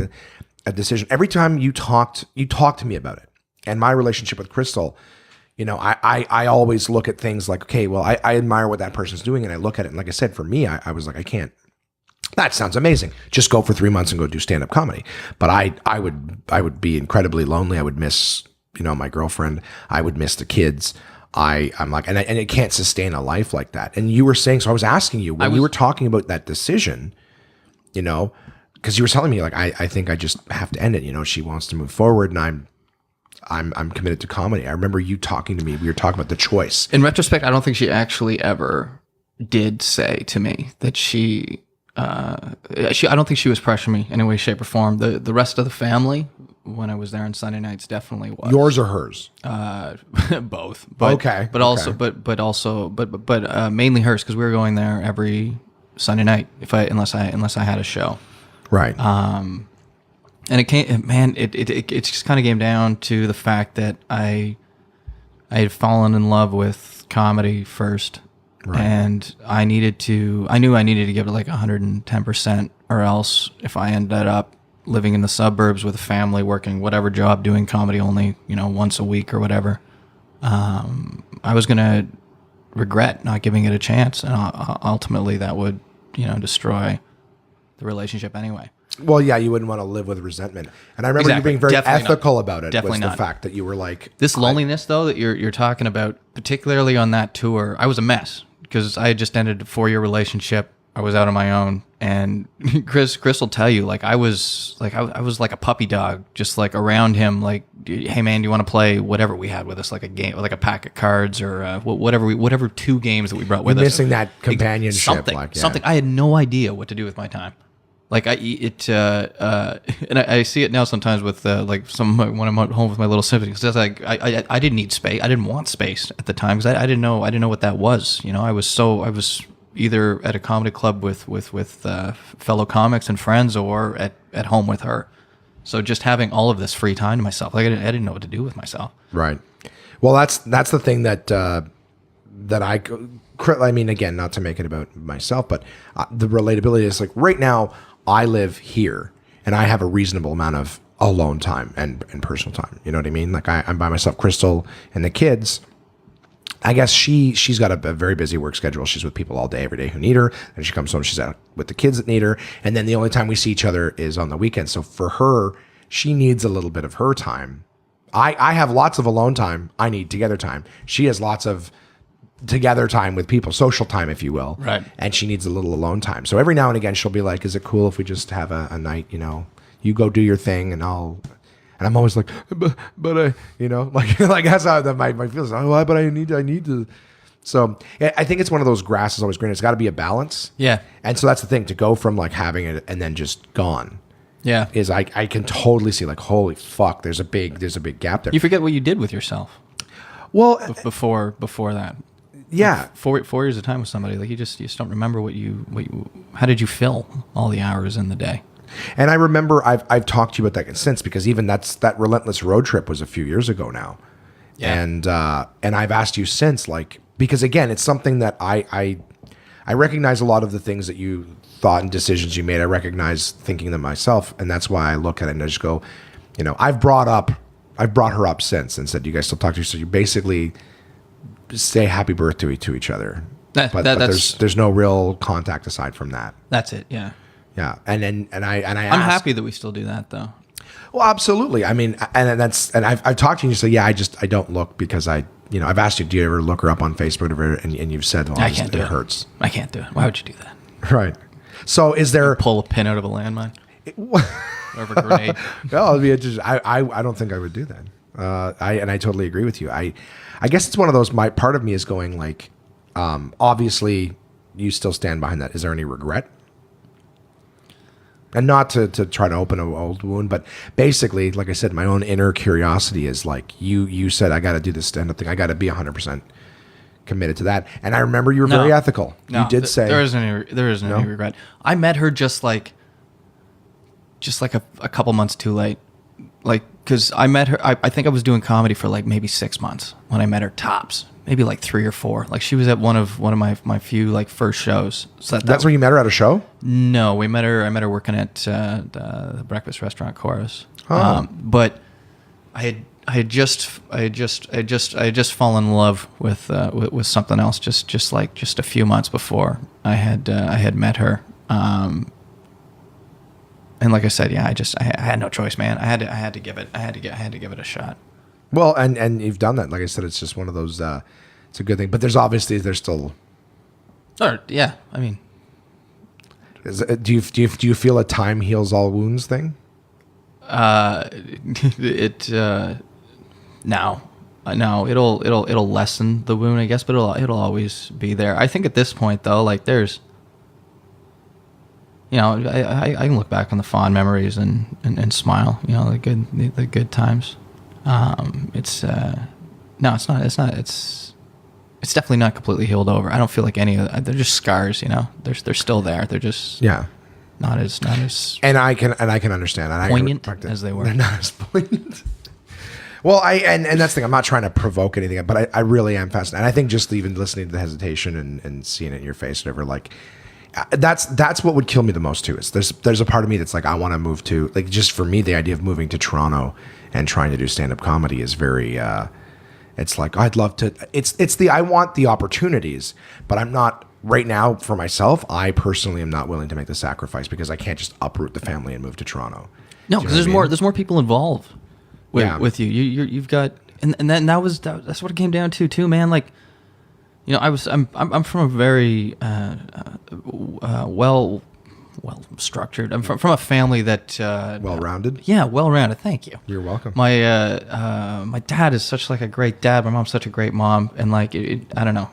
a decision. Every time you talked to me about it. And my relationship with Crystal, you know, I always look at things like, okay, well, I admire what that person's doing. And I look at it. And like I said, for me, I was like, I can't. That sounds amazing. Just go for 3 months and go do stand-up comedy. But I would be incredibly lonely. I would miss, you know, my girlfriend. I would miss the kids. I'm like, and it can't sustain a life like that. And you were saying, so I was asking you when you were talking about that decision, you know, because you were telling me like, I think I just have to end it. You know, she wants to move forward, and I'm committed to comedy. I remember you talking to me. We were talking about the choice. In retrospect, I don't think she actually ever did say to me that I don't think she was pressuring me in any way, shape, or form. The rest of the family, when I was there on Sunday nights, definitely was. Yours or hers? Both. But, okay. But also, but mainly hers, because we were going there every Sunday night unless I had a show. Right. And it just kind of came down to the fact that I had fallen in love with comedy first. Right. And I knew I needed to give it like 110%, or else if I ended up living in the suburbs with a family, working whatever job, doing comedy only, you know, once a week or whatever, I was going to regret not giving it a chance. And ultimately that would, you know, destroy the relationship anyway. Well, yeah, you wouldn't want to live with resentment. And I remember you being very ethical about it. Definitely was the fact that you were like... This loneliness, though, that you're talking about, particularly on that tour, I was a mess. Because I had just ended a 4-year relationship. I was out on my own, and Chris will tell you, like I was like a puppy dog, just like around him. Like, hey man, do you want to play whatever we had with us, like a game, like a pack of cards, or whatever 2 games that we brought with us. Missing that companionship, something. I had no idea what to do with my time. Like and I see it now sometimes with like when I'm at home with my little siblings. It's like I didn't need space. I didn't want space at the time because I didn't know what that was. You know, I was either at a comedy club with fellow comics and friends, or at home with her. So just having all of this free time to myself, like I didn't know what to do with myself. Right. Well, that's the thing that I mean, again, not to make it about myself, but the relatability is like right now. I live here and I have a reasonable amount of alone time and personal time. You know what I mean? Like I'm by myself. Crystal and the kids, I guess she's got a very busy work schedule. She's with people all day, every day who need her. And she comes home, she's out with the kids that need her. And then the only time we see each other is on the weekends. So for her, she needs a little bit of her time. I have lots of alone time. I need together time. She has lots of together time with people, social time, if you will. Right. And she needs a little alone time. So every now and again, she'll be like, is it cool if we just have a night, you know, you go do your thing and I'm always like, but I, you know, like that's how my feelings. Oh, but I need to. So I think it's one of those grass is always green. It's got to be a balance. Yeah. And so that's the thing, to go from like having it and then just gone. Yeah. Is I can totally see like, holy fuck, there's a big gap there. You forget what you did with yourself. Well, before that. Yeah. Like 4 years of time with somebody, like you just don't remember how did you fill all the hours in the day? And I remember I've talked to you about that since, because even that Relentless road trip was a few years ago now. Yeah. And I've asked you since, like, because again, it's something that I recognize a lot of the things that you thought and decisions you made. I recognize thinking them myself, and that's why I look at it and I just go, you know, I've brought her up since and said, do you guys still talk to each other? So you basically say happy birthday to each other. But there's no real contact aside from that. That's it. Yeah. Yeah. And I'm happy that we still do that though. Well, absolutely. I mean, and I've talked to you and you say, yeah, I don't look because I've asked you, do you ever look her up on Facebook and you've said, well, I can't do it. It hurts. I can't do it. Why would you do that? Right. So is there pull a pin out of a landmine? Or of a grenade? Well, I don't think I would do that. I totally agree with you. I guess it's one of those, part of me is going like, obviously you still stand behind that. Is there any regret? And not to try to open an old wound, but basically, like I said, my own inner curiosity is like, you said, I got to do this stand-up thing. I got to be 100% committed to that. And I remember you were very ethical. No, you did say there isn't any regret. I met her just like a couple months too late. Like, because I met her, I think I was doing comedy for like maybe 6 months when I met her, tops. Maybe like 3 or 4. Like she was at one of my few like first shows. So that's where you met her, at a show? No, I met her working at the breakfast restaurant Chorus. Oh. But I had just fallen in love with something else just a few months before I had met her. And like I said, yeah, I had no choice, man. I had to give it a shot. Well, and you've done that. Like I said, it's just one of those. It's a good thing, but there's still. Yeah, I mean, do you feel a time heals all wounds thing? No, it'll lessen the wound, I guess, but it'll always be there. I think at this point though, like there's, you know, I can look back on the fond memories and smile, you know, the good times. It's definitely not completely healed over. I don't feel like any of that. They're just scars, you know. They're still there. They're just not as and I can understand, and poignant as they were. They're not as poignant. Well, and that's the thing. I'm not trying to provoke anything, but I really am fascinated. And I think just even listening to the hesitation and seeing it in your face, whatever, like that's what would kill me the most too. Is there's a part of me that's like, I want to move to, like, just for me, the idea of moving to Toronto and trying to do stand-up comedy is very. It's like, I'd love to. I want the opportunities, but I'm not right now for myself. I personally am not willing to make the sacrifice because I can't just uproot the family and move to Toronto. No, because there's more people involved with you. You've got, and that's what it came down to too, man. Like, you know, I'm from a very well structured. I'm from a family that well-rounded. Yeah, well-rounded. Thank you. You're welcome. My dad is such like a great dad. My mom's such a great mom, and like I don't know.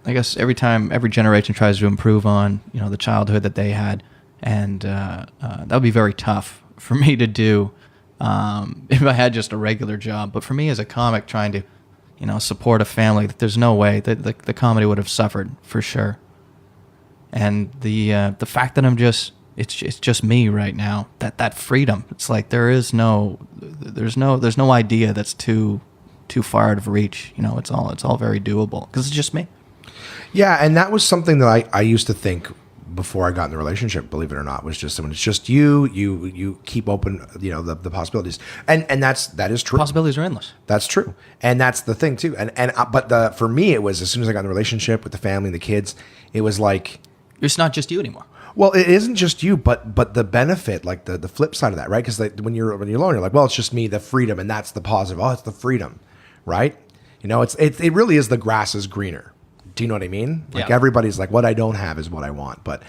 I guess every generation tries to improve on, you know, the childhood that they had, and that would be very tough for me to do if I had just a regular job. But for me as a comic, trying to, you know, support a family, that there's no way that the comedy would have suffered for sure. And the fact that it's just me right now, that freedom, it's like there's no idea that's too far out of reach. You know, it's all very doable because it's just me. Yeah, and that was something that I used to think before I got in the relationship, believe it or not, was just when it's just you keep open, you know, the possibilities, and that is true. Possibilities are endless. That's true, and that's the thing too. But for me, it was as soon as I got in the relationship with the family and the kids, it was like, it's not just you anymore. Well, it isn't just you, but the benefit, like the flip side of that, right? Because when you're alone, you're like, well, it's just me, the freedom, and that's the positive. Oh, it's the freedom, right? You know, it really is the grass is greener. Do you know what I mean? Like everybody's like, what I don't have is what I want. But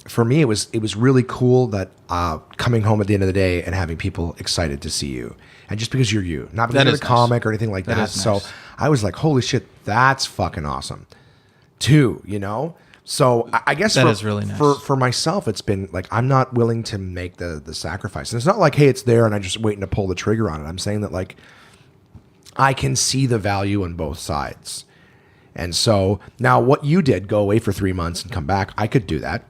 for me, it was really cool that coming home at the end of the day and having people excited to see you, and just because you're you, not because you're a comic or anything like that. So I was like, holy shit, that's fucking awesome, too. You know. So I guess that is really nice. For myself, it's been like I'm not willing to make the sacrifice. And it's not like, hey, it's there and I'm just waiting to pull the trigger on it. I'm saying that like I can see the value on both sides. And so now what you did, go away for 3 months and come back, I could do that.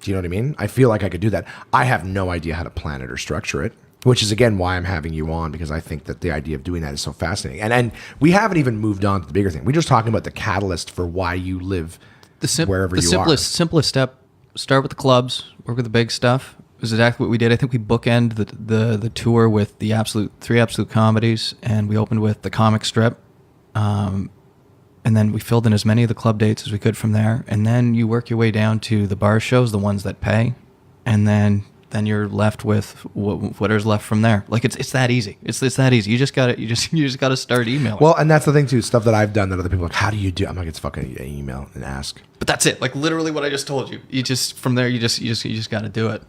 Do you know what I mean? I feel like I could do that. I have no idea how to plan it or structure it, which is, again, why I'm having you on, because I think that the idea of doing that is so fascinating. And we haven't even moved on to the bigger thing. We're just talking about the catalyst for why you live wherever you are. The simplest step, start with the clubs, work with the big stuff, is exactly what we did. I think we bookend the tour with the three absolute comedies, and we opened with the comic strip. And then we filled in as many of the club dates as we could from there. And then you work your way down to the bar shows, the ones that pay. And then you're left with whatever's left from there. Like it's that easy. It's that easy. You just gotta start emailing. Well, and that's the thing too. Stuff that I've done that other people are like, how do you do? I'm like, it's fucking email and ask. But that's it. Like literally what I just told you. You just from there. You just got to do it.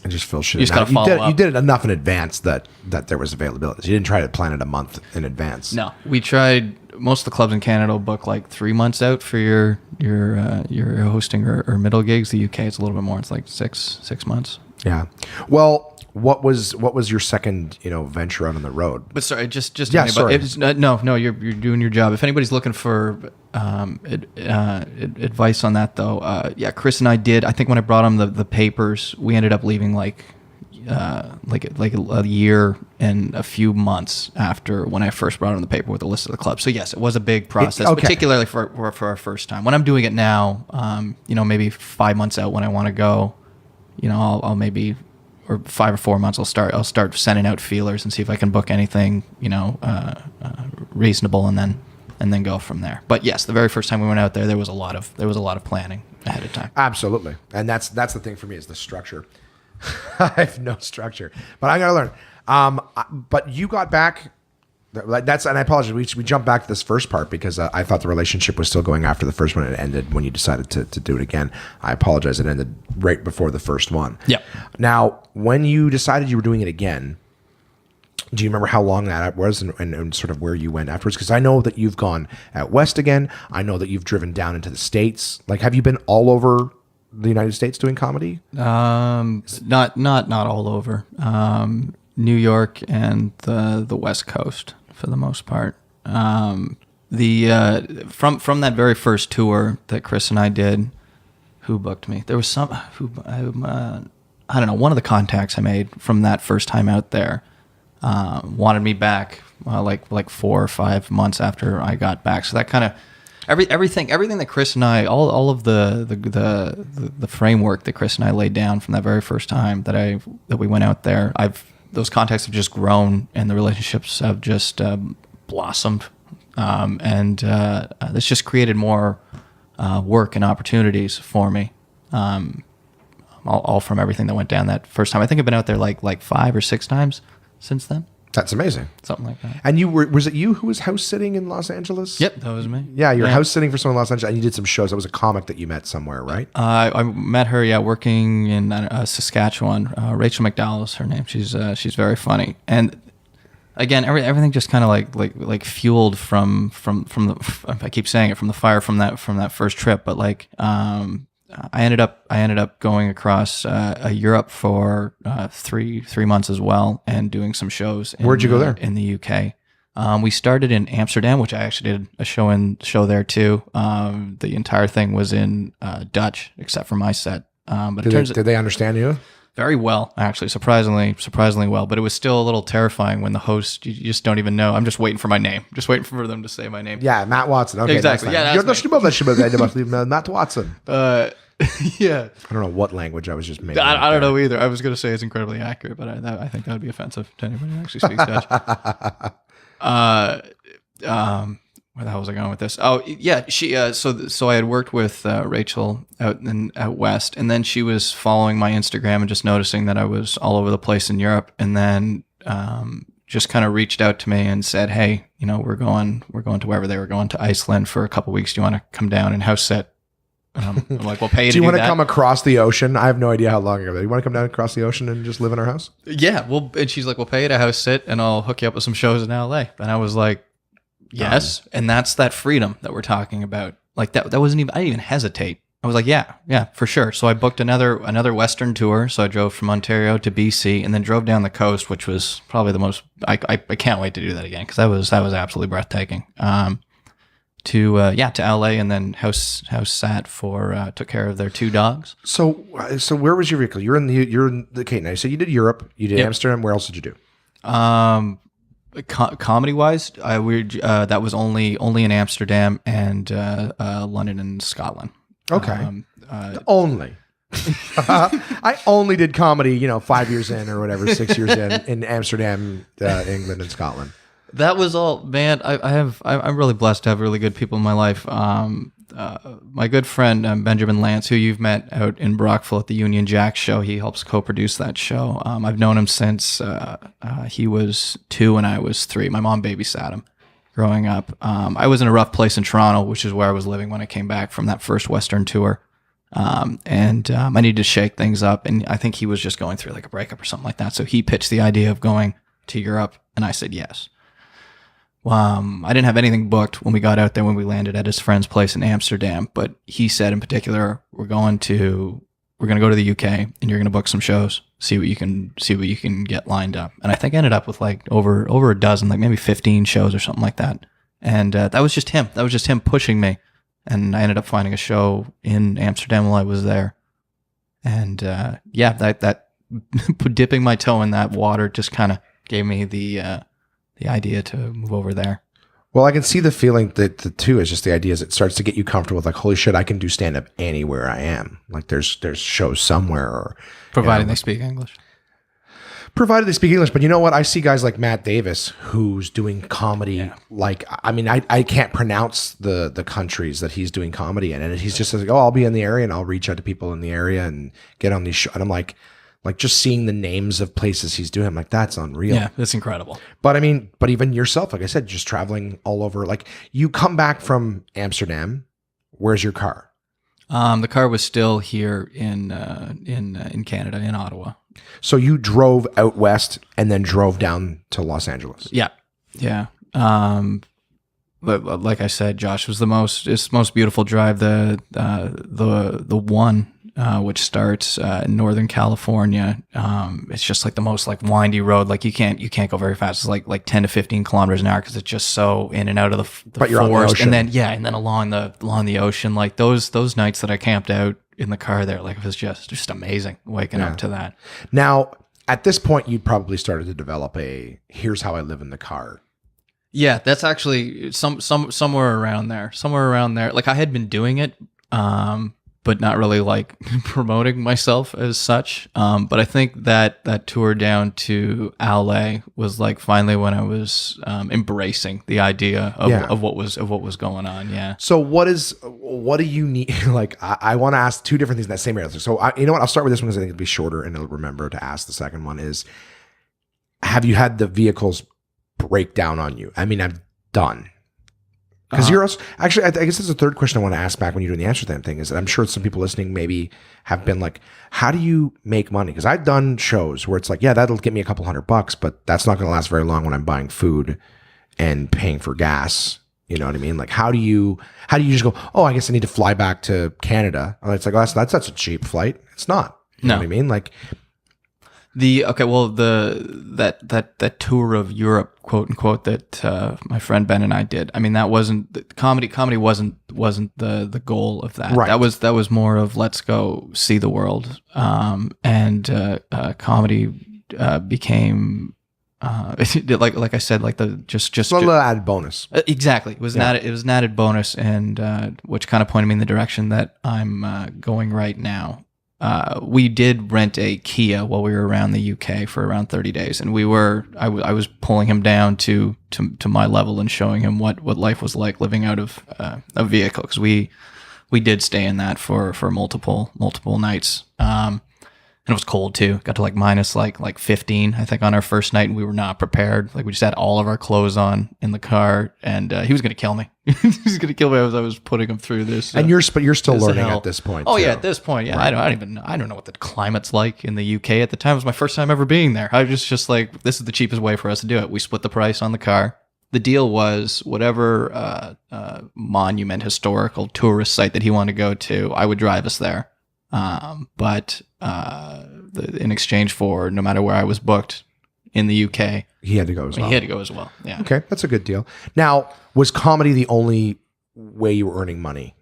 And just fill shit. You just got to follow up. You did it enough in advance that there was availability. You didn't try to plan it a month in advance. No, we tried. Most of the clubs in Canada will book like 3 months out for your hosting or middle gigs. The UK it's a little bit more. It's like six months. Yeah. Well, what was your second venture out on the road? But sorry, just yeah. Sorry. No. You're doing your job. If anybody's looking for advice on that though, Chris and I did. I think when I brought him the papers, we ended up leaving like a year and a few months after when I first brought him the paper with the list of the clubs. So yes, it was a big process, particularly for our first time. When I'm doing it now, maybe 5 months out when I want to go, I'll maybe, or 5 or 4 months, I'll start sending out feelers and see if I can book anything, reasonable, and then go from there. But yes, the very first time we went out there was a lot of planning ahead of time. Absolutely, and that's the thing for me is the structure. I have no structure, but I gotta learn. But you got back. And I apologize. We jumped back to this first part because I thought the relationship was still going after the first one. It ended when you decided to do it again. I apologize. It ended right before the first one. Yeah. Now, when you decided you were doing it again, do you remember how long that was and sort of where you went afterwards? Because I know that you've gone out west again. I know that you've driven down into the States. Like, have you been all over the United States doing comedy? Not all over. New York and the West Coast for the most part. From that very first tour that Chris and I did, who booked me? There was some I don't know. One of the contacts I made from that first time out there wanted me back like 4 or 5 months after I got back. So that kind of everything that Chris and I, all of the framework that Chris and I laid down from that very first time that we went out there, those contacts have just grown and the relationships have just blossomed, and it's just created more work and opportunities for me, all from everything that went down that first time. I think I've been out there like 5 or 6 times since then. That's amazing. Something like that. And was it you who was house sitting in Los Angeles? Yep, that was me. Yeah, you were house sitting for someone in Los Angeles, and you did some shows. That was a comic that you met somewhere, right? I met her, working in Saskatchewan. Rachel McDowell is her name. She's very funny. And again, everything just kind of like fueled from the. I keep saying it, from the fire from that first trip. But I ended up going across Europe for 3 months as well, and doing some shows. Where'd you go there? In the UK. We started in Amsterdam, which I actually did a show there too. The entire thing was in Dutch, except for my set. But did they understand you? Very well, actually, surprisingly well. But it was still a little terrifying when the host, you just don't even know. I'm just waiting for my name, just waiting for them to say my name. Yeah, Matt Watson. Okay, exactly. Yeah, Matt Watson. Yeah. I don't know what language I was just making. I don't know either. I was going to say it's incredibly accurate, but I think that would be offensive to anybody who actually speaks Dutch. where the hell was I going with this? Oh, yeah, she. So I had worked with Rachel out west, and then she was following my Instagram and just noticing that I was all over the place in Europe, and then just kind of reached out to me and said, "Hey, we're going to wherever they were going, to Iceland for a couple weeks. Do you want to come down and house sit?" I'm like, "We'll pay you." Do you want to that. come across the ocean? I have no idea how long ago. Do you want to come down across the ocean and just live in our house? Yeah, well, and she's like, "We'll pay you to house sit, and I'll hook you up with some shows in LA." And I was like, "Yes," and that's that freedom that we're talking about. Like that wasn't even. I didn't even hesitate. I was like, "Yeah, for sure." So I booked another Western tour. So I drove from Ontario to BC, and then drove down the coast, which was probably the most. I can't wait to do that again because that was absolutely breathtaking. To LA, and then house sat for took care of their 2 dogs. So where was your vehicle? You're in the okay. Now, so you did Europe, you did Amsterdam. Where else did you do? Comedy wise, that was only in Amsterdam and London and Scotland. Okay, only. I only did comedy, 5 years in or whatever, 6 years in Amsterdam, England, and Scotland. That was all, man. I'm really blessed to have really good people in my life. My good friend Benjamin Lance, who you've met out in Brockville at the Union Jack show, he helps co-produce that show. I've known him since he was 2 and I was 3. My mom babysat him growing up. I was in a rough place in Toronto, which is where I was living when I came back from that first Western tour. I needed to shake things up, and I think he was just going through like a breakup or something like that. So he pitched the idea of going to Europe, and I said yes. I didn't have anything booked when we got out there, when we landed at his friend's place in Amsterdam, but he said in particular, we're going to go to the UK and you're going to book some shows, see what you can get lined up. And I think I ended up with like over a dozen, like maybe 15 shows or something like that. And that was just him. That was just him pushing me. And I ended up finding a show in Amsterdam while I was there. And that dipping my toe in that water just kind of gave me the idea to move over there. Well, I can see the feeling that the two is just the idea is it starts to get you comfortable with like, holy shit, I can do stand up anywhere I am. Like there's shows somewhere, or providing they speak English. Provided they speak English. But you know what? I see guys like Matt Davis who's doing comedy. Yeah. Like, I mean, I can't pronounce the countries that he's doing comedy in. And he's just like, I'll be in the area and I'll reach out to people in the area and get on these shows. And I'm like just seeing the names of places he's doing, I'm like, that's unreal. Yeah, that's incredible. But I mean, even yourself, like I said, just traveling all over. Like you come back from Amsterdam, where's your car? The car was still here in Canada, in Ottawa. So you drove out west and then drove down to Los Angeles. Yeah. But like I said, Josh, was it's the most beautiful drive. The one. Which starts in Northern California. It's just like the most like windy road. Like you can't go very fast. It's like 10 to 15 kilometers an hour because it's just so in and out of the but you're forest. On the ocean. And then along the ocean. Like those nights that I camped out in the car there, like it was just amazing waking up to that. Now, at this point, you'd probably started to develop here's how I live in the car. Yeah, that's actually somewhere around there. Like I had been doing it. But not really like promoting myself as such. But I think that tour down to LA was like finally when I was embracing the idea of what was going on. Yeah. So what do you need? Like I want to ask 2 different things in that same area. So you know what? I'll start with this one because I think it'll be shorter and I'll remember to ask the second one is, have you had the vehicles break down on you? I mean, I'm done. Because you're also, actually, I guess that's the third question I want to ask back when you're doing the Amsterdam thing is that I'm sure some people listening maybe have been like, how do you make money? Because I've done shows where it's like, yeah, that'll get me a couple $100, but that's not going to last very long when I'm buying food and paying for gas. You know what I mean? Like, how do you just go, oh, I guess I need to fly back to Canada? And it's like, oh, that's such a cheap flight. It's not. You know what I mean? Like, that tour of Europe, quote unquote, that my friend Ben and I did. I mean, that wasn't comedy. Comedy wasn't the goal of that. Right. That was more of let's go see the world. And comedy became like I said, like the just a little added bonus. Exactly. It was an added bonus, and which kind of pointed me in the direction that I'm going right now. we did rent a Kia while we were around the UK for around 30 days, and I was pulling him down to my level and showing him what life was like living out of a vehicle, because we did stay in that for multiple nights. And it was cold too. Got to like minus like 15, I think, on our first night, and we were not prepared. Like, we just had all of our clothes on in the car, and he was going to kill me. He was going to kill me as I was putting him through this. And you're still learning at this point. Oh too. yeah, at this point, yeah. Right. I don't know what the climate's like in the UK at the time. It was my first time ever being there. I was just like, this is the cheapest way for us to do it. We split the price on the car. The deal was whatever monument, historical, tourist site that he wanted to go to, I would drive us there. But in exchange for no matter where I was booked in the UK, he had to go as well. He had to go as well. Yeah. Okay, that's a good deal. Now, was comedy the only way you were earning money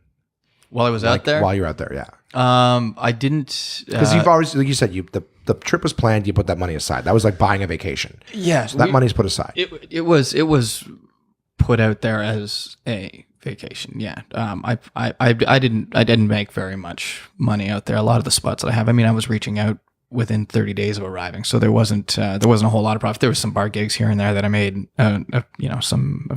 while I was out there? While you were out there, yeah. I didn't, because you've always, like you said, the trip was planned. You put that money aside. That was like buying a vacation. Yeah, so that money's put aside. It was put out there as a vacation. Yeah. I didn't make very much money out there. A lot of the spots that I have, I mean, I was reaching out within 30 days of arriving, so there wasn't a whole lot of profit. There was some bar gigs here and there that I made, a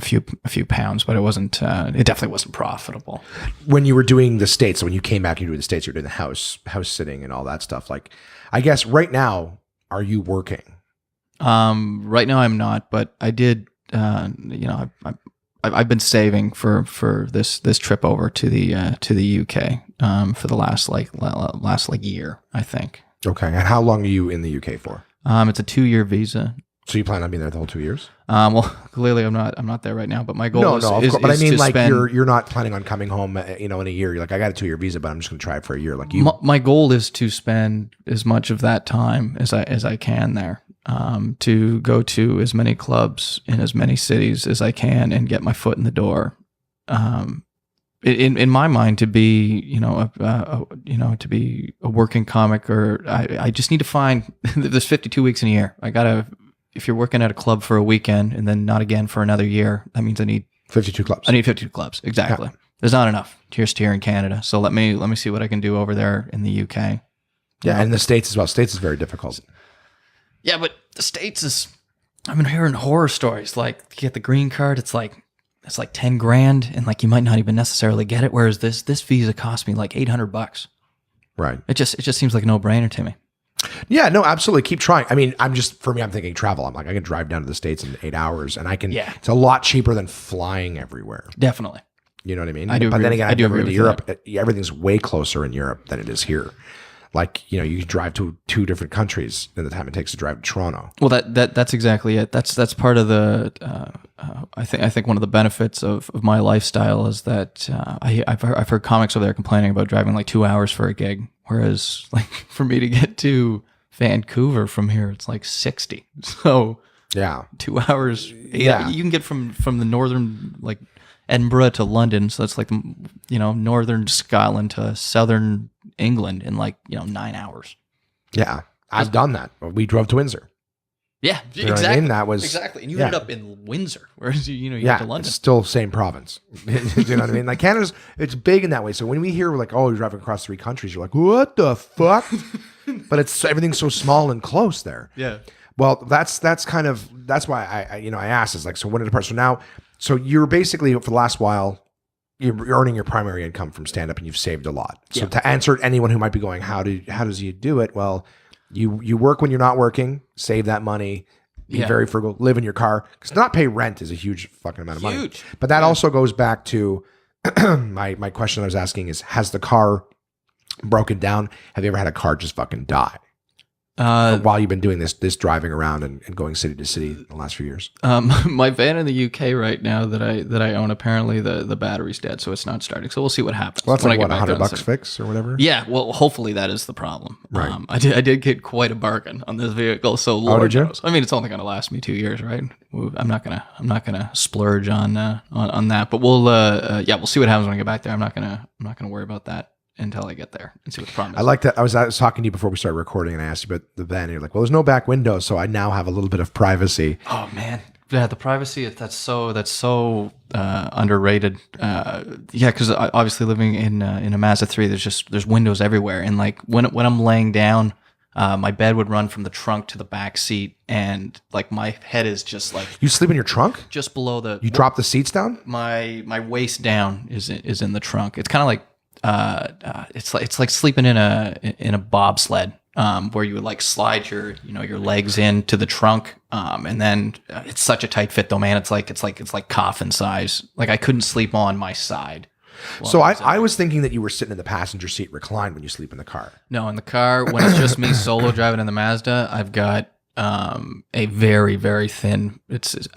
few pounds, but it definitely wasn't profitable. When you were doing the States, when you came back, you were doing the States, you were doing the house sitting and all that stuff. Like, I guess right now, are you working? Right now I'm not, but I did. I've been saving for this trip over to the UK for the last year, I think. Okay, and how long are you in the UK for? It's a 2-year visa. So you plan on being there the whole 2 years? Well, clearly I'm not there right now, but my goal is of course. But I mean, like, spend, you're not planning on coming home, in a year. You're like, I got a 2-year visa, but I'm just going to try it for a year. Like you, my goal is to spend as much of that time as I can there. To go to as many clubs in as many cities as I can and get my foot in the door. In my mind, to be to be a working comic, or I just need to find. There's 52 weeks in a year. If you're working at a club for a weekend and then not again for another year, that means I need 52 clubs. I need 52 clubs, exactly. Yeah. There's not enough here in Canada, so let me see what I can do over there in the UK. Yeah, and the States as well. States is very difficult. Yeah, but the States is, I've been hearing horror stories. Like, you get the green card, it's like $10,000, and like you might not even necessarily get it. Whereas this visa cost me like $800. Right. It just seems like a no-brainer to me. Yeah, no, absolutely. Keep trying. I mean, I'm thinking travel. I'm like, I can drive down to the States in 8 hours, and I can. Yeah. It's a lot cheaper than flying everywhere. Definitely. You know what I mean? I do. But then again, I've never been to Europe. That. Everything's way closer in Europe than it is here. Like, you drive to 2 different countries in the time it takes to drive to Toronto. Well, that's exactly it. That's part of the. I think one of the benefits of my lifestyle is that I've heard comics over there complaining about driving like 2 hours for a gig, whereas like for me to get to Vancouver from here, it's like 60. So yeah, 2 hours. Yeah, you can get from the northern, like Edinburgh to London, so it's like northern Scotland to southern England in 9 hours. Yeah, I've done that. We drove to Windsor. Yeah, you know exactly. What I mean? That was exactly, and you ended up in Windsor, whereas you get to London. It's still same province. You know what I mean? Like Canada's, it's big in that way. So when we hear like, oh, you're driving across 3 countries, you're like, what the fuck? But everything's so small and close there. Yeah. Well, that's why I asked is like, so when did it part? So now, so you're basically for the last while, you're earning your primary income from stand up, and you've saved a lot. So to answer anyone who might be going, how does he do it? Well, you work when you're not working, save that money, be very frugal, live in your car, because not pay rent is a huge fucking amount of money. But that also goes back to my question I was asking is, has the car broken down? Have you ever had a car just fucking die? While you've been doing this driving around and going city to city in the last few years? My van in the UK right now that I own, apparently the battery's dead, so it's not starting. So we'll see what happens. Well, that's like what, $100 fix or whatever? Yeah, well, hopefully that is the problem. Right. I did get quite a bargain on this vehicle, so Lord knows. I mean, it's only going to last me 2 years, right? I'm not gonna splurge on that, but we'll see what happens when I get back there. I'm not gonna worry about that until I get there and see what the problem is. I like that. I was talking to you before we started recording, and I asked you about the van, and you're like, well, there's no back window, so I now have a little bit of privacy. Oh, man. Yeah, the privacy, that's so underrated. Yeah, because obviously living in a Mazda 3, there's windows everywhere, and like when I'm laying down, my bed would run from the trunk to the back seat, and like my head is just like You sleep in your trunk? just below the. You drop the seats down? My waist down is in the trunk. It's kind of like it's like sleeping in a bobsled. Where you would like slide your legs into the trunk, and then it's such a tight fit though, man. It's like coffin size. Like I couldn't sleep on my side. So I was thinking that you were sitting in the passenger seat reclined when you sleep in the car. No, in the car when it's just me solo driving in the Mazda, I've got a very very thin.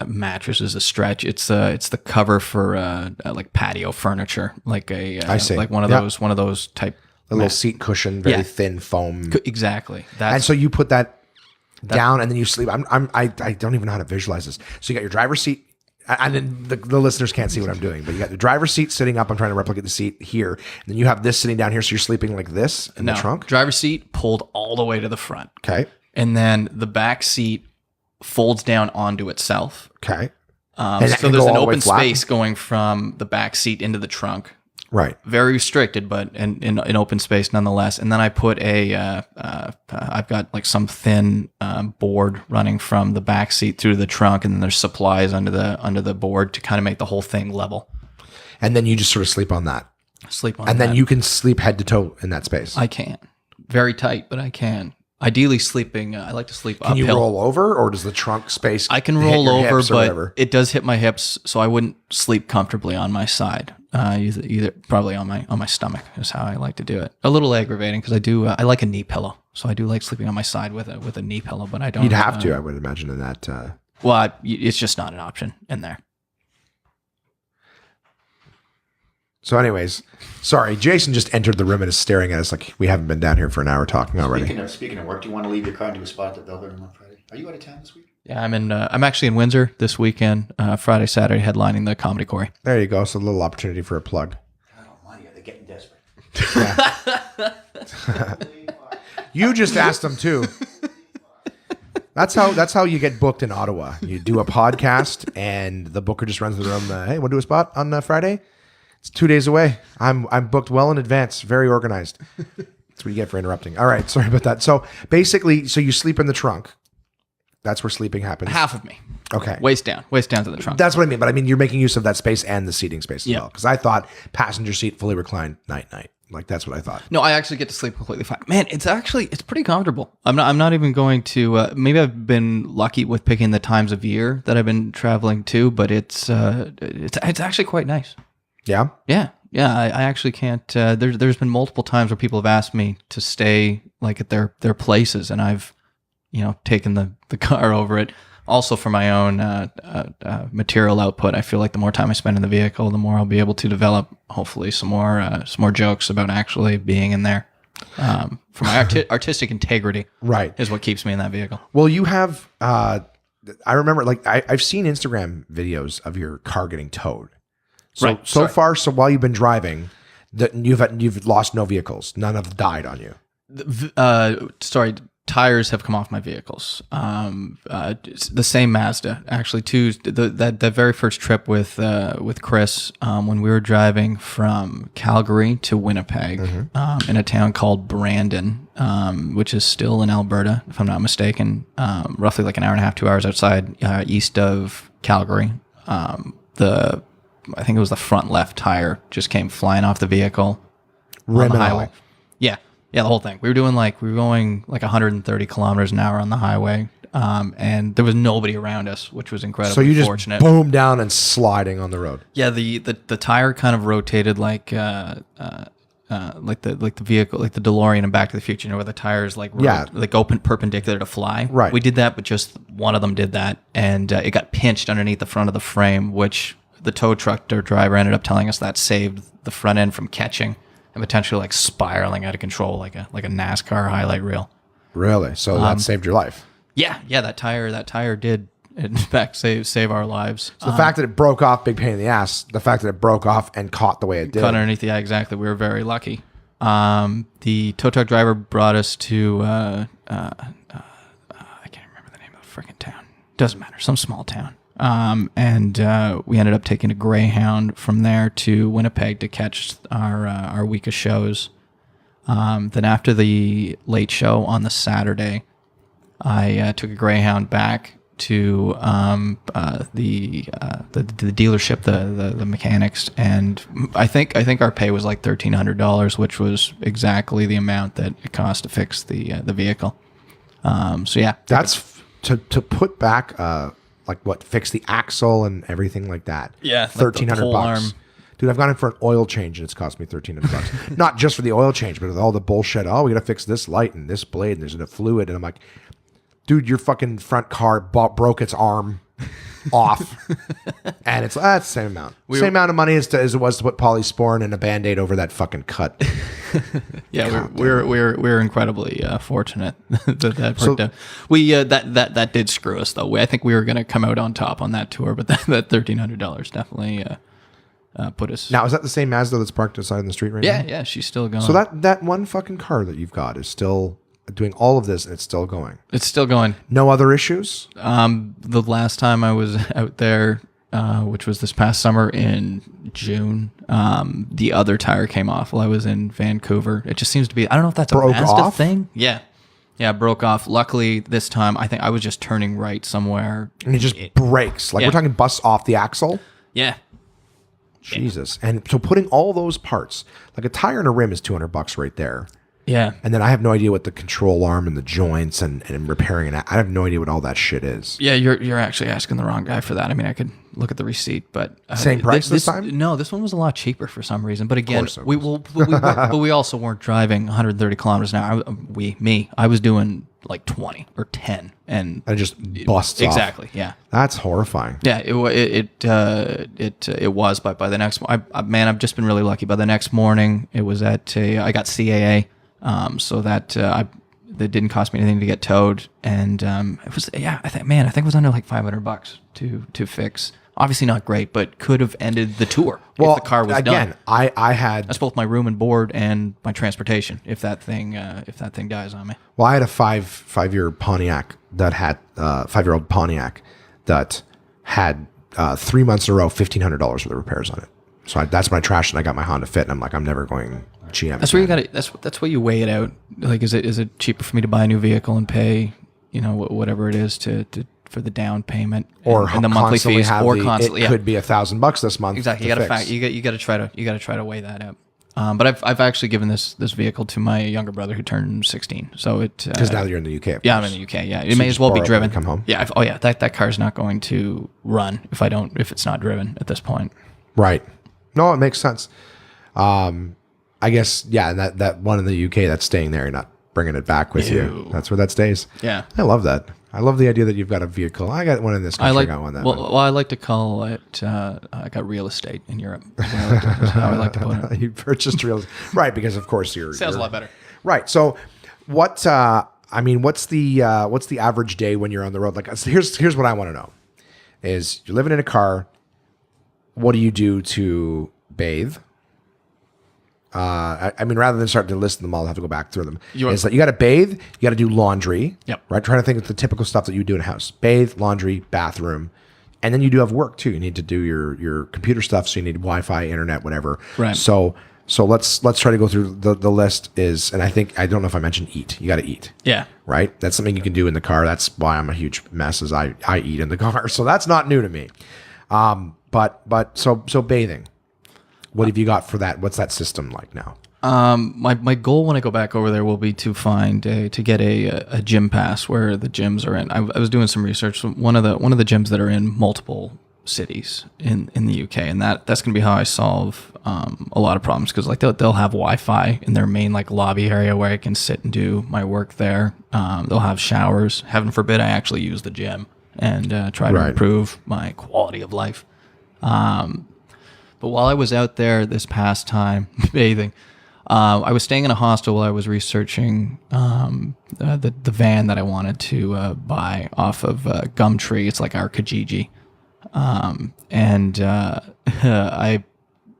Mattress is a stretch. It's the cover for like patio furniture, like I see. like one of those type. A little seat cushion, very thin foam. Exactly. And so you put that down and then you sleep. I don't even know how to visualize this. So you got your driver's seat, and then the listeners can't see what I'm doing, but you got the driver's seat sitting up. I'm trying to replicate the seat here. And then you have this sitting down here. So you're sleeping like this in the trunk? Driver's seat pulled all the way to the front. Okay. And then the back seat folds down onto itself. Okay. So there's an open space going from the back seat into the trunk. Right. Very restricted, but in open space nonetheless. And then I put I've got like some thin board running from the back seat through the trunk, and then there's supplies under the board to kind of make the whole thing level. And then you just sort of sleep on that. And then you can sleep head to toe in that space. I can. Very tight, but I can. Ideally sleeping, I like to sleep uphill. Can you roll over, or does the trunk space I can roll over, but it does hit my hips, so I wouldn't sleep comfortably on my side. Either probably on my stomach is how I like to do it. A little aggravating because I like a knee pillow, so I do like sleeping on my side with a knee pillow. But I don't. You'd have to, I would imagine, in that. Well, it's just not an option in there. So, anyways, sorry, Jason just entered the room and is staring at us like we haven't been down here for an hour talking already. Speaking of work, do you want to leave your car and do a spot at Velvet on Friday? Are you out of town this week? Yeah, I'm actually in Windsor this weekend, Friday, Saturday, headlining the Comedy Quarry. There you go. So a little opportunity for a plug. God almighty, are they getting desperate? You just asked them too. That's how you get booked in Ottawa. You do a podcast and the booker just runs the room. Hey, want to do a spot on Friday? It's 2 days away. I'm booked well in advance. Very organized. That's what you get for interrupting. All right, sorry about that. So basically, you sleep in the trunk. That's where sleeping happens. Half of me. Okay. Waist down to the trunk. That's what I mean. But I mean, you're making use of that space and the seating space as Yeah. well. Because I thought passenger seat, fully reclined, night. Like that's what I thought. No, I actually get to sleep completely fine. Man, it's pretty comfortable. I'm not even going to. Maybe I've been lucky with picking the times of year that I've been traveling to, but it's actually quite nice. Yeah. Yeah. I actually can't. There's been multiple times where people have asked me to stay like at their places, and I've taken the car over it. Also for my own material output, I feel like the more time I spend in the vehicle, the more I'll be able to develop, hopefully, some more jokes about actually being in there. For my artistic integrity, right, is what keeps me in that vehicle. Well, you have. I remember, like I've seen Instagram videos of your car getting towed. So right. So far, while you've been driving, you've lost no vehicles. None have died on you. Tires have come off my vehicles. The same Mazda, actually. That very first trip with Chris, when we were driving from Calgary to Winnipeg, in a town called Brandon, which is still in Alberta, if I'm not mistaken, roughly like an hour and a half, 2 hours outside, east of Calgary. I think it was the front left tire just came flying off the vehicle on the highway. Yeah, the whole thing. We were going like 130 kilometers an hour on the highway, and there was nobody around us, which was incredibly So you just fortunate. boom down and sliding on the road. Yeah, the tire kind of rotated like the vehicle, like the DeLorean in Back to the Future, where the tires like open perpendicular to fly. Right. We did that, but just one of them did that, and it got pinched underneath the front of the frame, which the tow truck driver ended up telling us that saved the front end from catching and potentially like spiraling out of control, like a NASCAR highlight reel. Really? So that saved your life. Yeah. That tire did in fact save our lives. So the fact that it broke off, big pain in the ass. The fact that it broke off and caught the way it did. Caught underneath. Yeah, exactly. We were very lucky. The tow truck driver brought us to I can't remember the name of the freaking town. Doesn't matter. Some small town. and we ended up taking a Greyhound from there to Winnipeg to catch our week of shows. Then after the late show on the Saturday, I took a Greyhound back to the dealership, the mechanics, and I think our pay was like $1,300, which was exactly the amount that it cost to fix the vehicle. So yeah, That's to put back fix the axle and everything like that. Yeah, like the $1,300 pole bucks. arm. Dude, I've gone in for an oil change and it's cost me $1,300. Not just for the oil change, but with all the bullshit. Oh, we got to fix this light and this blade and there's a fluid. And I'm like, dude, your fucking front car broke its arm off. And it's the same amount. Same amount of money as it was to put polysporin and a Band-Aid over that fucking cut. Yeah, we're incredibly fortunate that worked out. We that did screw us though. I think we were going to come out on top on that tour, but that $1,300 definitely put us. Now, is that the same Mazda that's parked outside in the street right now? Yeah, she's still going. So that one fucking car that you've got is still doing all of this and it's still going. It's still going. No other issues? The last time I was out there, which was this past summer in June, the other tire came off while I was in Vancouver. It just seems to be, I don't know if that's Broke a Mazda off? thing. Yeah, broke off. Luckily, this time, I think I was just turning right somewhere. And it just breaks. Like Yeah. we're talking busts off the axle. Yeah. Jesus. And so putting all those parts, like a tire and a rim is $200 right there. Yeah. And then I have no idea what the control arm and the joints and repairing it. I have no idea what all that shit is. Yeah, you're actually asking the wrong guy for that. I mean, I could look at the receipt, but Same price this time? No, this one was a lot cheaper for some reason. But again, course it but we also weren't driving 130 kilometers an hour. I was doing like 20 or 10, and And it just busts off. exactly. Yeah. That's horrifying. Yeah, it was, but by the next, I've just been really lucky. By the next morning, it was I got CAA, so that that didn't cost me anything to get towed, and it was I think it was under like $500 to fix. Obviously not great, but could have ended the tour if the car was again, done. I had That's both my room and board and my transportation. If that thing dies on me. Well, I had a five-year Pontiac that had 5-year-old Pontiac that had 3 months in a row $1,500 worth of repairs on it. So that's when I trashed and I got my Honda Fit, and I'm like, I'm never going GM. That's where you got to. That's where you weigh it out. Like, is it cheaper for me to buy a new vehicle and pay, whatever it is to for the down payment or and the monthly fees, or constantly? It could be $1,000 this month. Exactly. You got to try to weigh that out. But I've actually given this vehicle to my younger brother who turned 16. So because now you're in the UK. Yeah, I'm in the UK. Yeah, it may as well be driven. Come home. Yeah. That car's not going to run if it's not driven at this point. Right. No, it makes sense. I guess that one in the UK that's staying there. You're not bringing it back with you. That's where that stays. Yeah. I love that. I love the idea that you've got a vehicle. I got one in this country. I got one that. Well, I like to call it. I got real estate in Europe. That's how I like to put it. You purchased real estate, right? Because of course Sounds a lot better. Right. So, what's the average day when you're on the road? Like, here's what I want to know: is you're living in a car. What do you do to bathe? I mean, rather than start to list them all, I'll have to go back through them. It's like you got to bathe, you got to do laundry. Yep. Right. Trying to think of the typical stuff that you do in a house: bathe, laundry, bathroom, and then you do have work too. You need to do your computer stuff, so you need Wi-Fi, internet, whatever. Right. So let's try to go through the list. And I don't know if I mentioned eat. You got to eat. Yeah. Right. That's something you can do in the car. That's why I'm a huge mess. Is I eat in the car. So that's not new to me. So bathing. What have you got for that? What's that system like now? My goal when I go back over there will be to get a gym pass where the gyms are in. I was doing some research. One of the gyms that are in multiple cities in the UK, and that's going to be how I solve a lot of problems, because like they'll have Wi-Fi in their main like lobby area where I can sit and do my work there. They'll have showers. Heaven forbid I actually use the gym and try to improve my quality of life. But while I was out there this past time bathing, I was staying in a hostel while I was researching the van that I wanted to buy off of Gumtree. It's like our Kijiji.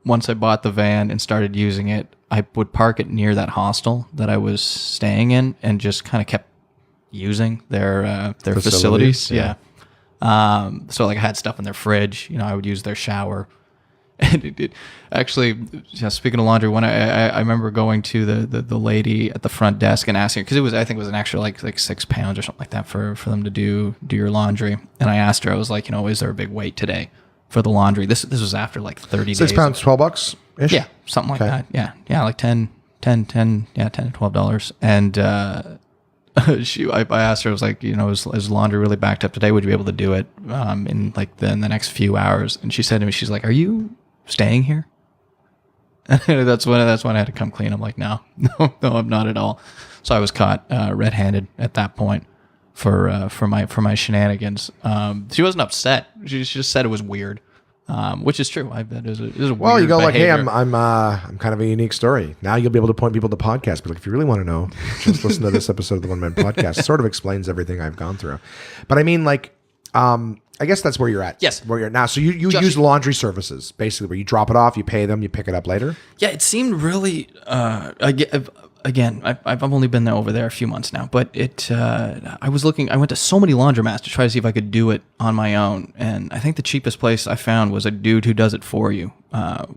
Once I bought the van and started using it, I would park it near that hostel that I was staying in and just kind of kept using their facilities. Yeah. So like I had stuff in their fridge. You know, I would use their shower. And actually, speaking of laundry, when I remember going to the lady at the front desk and asking her, because I think it was an extra like £6 or something like that for them to do your laundry. And I asked her, I was like, is there a big wait today for the laundry? This was after like 30 days. £6, $12 ish. Yeah, something like that. Yeah, like 10 to $12. And I asked her, I was like, is laundry really backed up today? Would you be able to do it in like in the next few hours? And she said to me, she's like, are you staying here? And that's when I had to come clean. I'm like, no, I'm not at all. So I was caught red-handed at that point for my shenanigans. She wasn't upset. She just said it was weird, which is true. That is a weird Well, you go behavior. like, hey, I'm kind of a unique story. Now you'll be able to point people to podcasts. But like, if you really want to know, just listen to this episode of the One Man Podcast. It sort of explains everything I've gone through. But I mean, like, I guess that's where you're at. Yes. Where you're at now. So you use laundry services, basically, where you drop it off, you pay them, you pick it up later? Yeah, it seemed really, again, I've only been over there a few months now, but I went to so many laundromats to try to see if I could do it on my own. And I think the cheapest place I found was a dude who does it for you,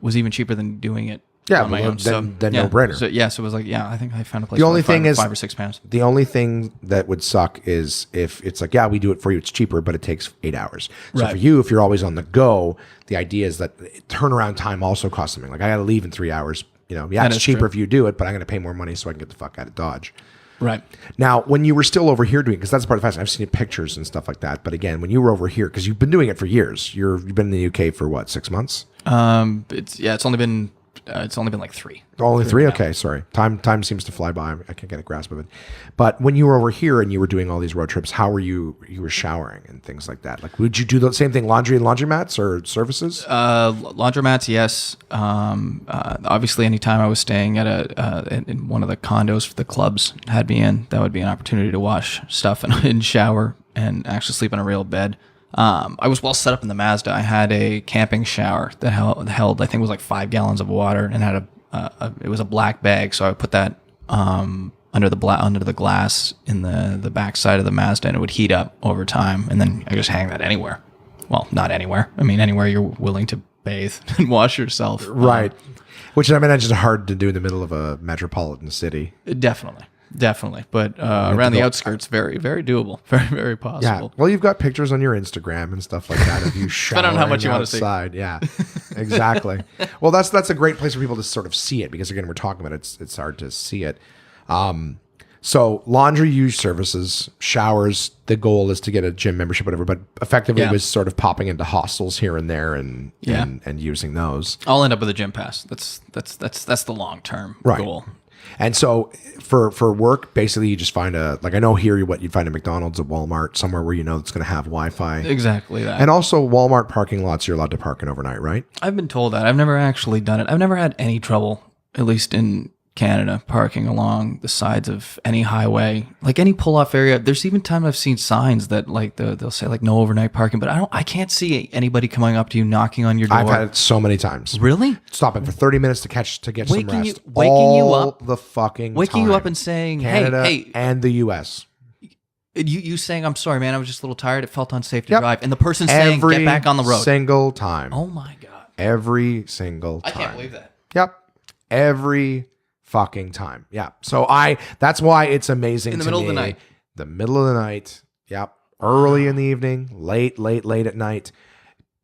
was even cheaper than doing it on my own. Then no brainer. So it was like, I think I found a place The only for thing is £5 or £6. The only thing that would suck is if it's like, we do it for you, it's cheaper, but it takes 8 hours. So Right. for you, if you're always on the go, the idea is that turnaround time also costs something. Like I got to leave in 3 hours. That It's is cheaper true. if you do it, but I'm going to pay more money so I can get the fuck out of Dodge. Right. Now, when you were still over here doing, because that's part of the fact, I've seen pictures and stuff like that. But again, when you were over here, because you've been doing it for years, you've been in the UK for what, 6 months? It's only been like 3. Only 3? Okay, sorry. Time seems to fly by. I can't get a grasp of it. But when you were over here and you were doing all these road trips, how were you were showering and things like that? Like, would you do the same thing, laundry and laundromats or services? Laundromats, yes. Obviously, anytime I was staying at in one of the condos the clubs had me in, that would be an opportunity to wash stuff and shower and actually sleep in a real bed. I was well set up in the Mazda. I had a camping shower that held I think it was like 5 gallons of water, and had it was a black bag, so I would put that under the glass in the back side of the Mazda, and it would heat up over time, and then I just hang that anywhere. Well, not anywhere. I mean, anywhere you're willing to bathe and wash yourself. Right. Which I imagine is hard to do in the middle of a metropolitan city. Definitely. But around the outskirts, very, very doable. Very, very Yeah. possible. Well, you've got pictures on your Instagram and stuff like that of you showering Depending on how much you want to see. outside. Yeah, exactly. Well, that's a great place for people to sort of see it, because again, we're talking about it. It's hard to see it. So laundry use services, showers, the goal is to get a gym membership, whatever, but effectively Yeah. was sort of popping into hostels here and there and Yeah. and using those. I'll end up with a gym pass. That's the long term Right. goal. And so for work, basically you just find I know here you'd find a McDonald's, a Walmart, somewhere where it's going to have Wi-Fi. Exactly that. And also Walmart parking lots, you're allowed to park in overnight, right? I've been told that. I've never actually done it. I've never had any trouble, at least in Canada, parking along the sides of any highway, like any pull-off area. There's even time I've seen signs that like they'll say like no overnight parking, but I can't see anybody coming up to you, knocking on your door. I've had it so many times. Really? Stopping for 30 minutes to get some rest. Waking you up the fucking waking you time. up and saying, Canada hey, and the US. you saying, I'm sorry, man, I was just a little tired. It felt unsafe to Yep. drive. And the person saying, get back on the road. Single time. Oh my God. Every single time. I can't believe that. Yep. Every fucking time. Yeah. So that's why it's amazing In the to middle of me. the night. The middle of the night. Yep. Early in the evening, late at night.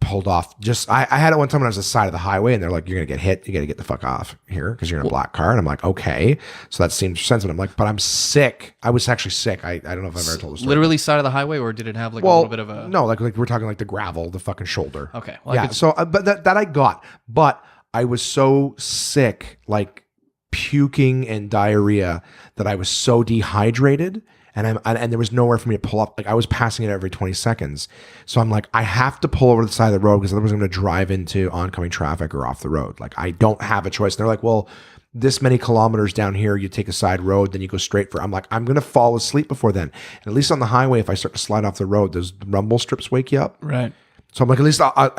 Pulled off. I had it one time when I was on the side of the highway, and they're like, you're going to get hit. You got to get the fuck off here because you're in a black car. And I'm like, okay. So that seems sensible. I'm like, but I'm sick. I was actually sick. I don't know if I've ever told this story. Literally side of the highway, or did it have like a little bit of a... No, like we're talking like the gravel, the fucking shoulder. Okay. Well, Yeah. So, but that I got. But I was so sick, like puking and diarrhea, that I was so dehydrated. And there was nowhere for me to pull up. Like I was passing it every 20 seconds. So I'm like, I have to pull over to the side of the road because otherwise I'm going to drive into oncoming traffic or off the road. Like I don't have a choice. And they're like, well, this many kilometers down here, you take a side road, then you go straight for. I'm like, I'm going to fall asleep before then. And at least on the highway, if I start to slide off the road, those rumble strips wake you up. Right. So I'm like, at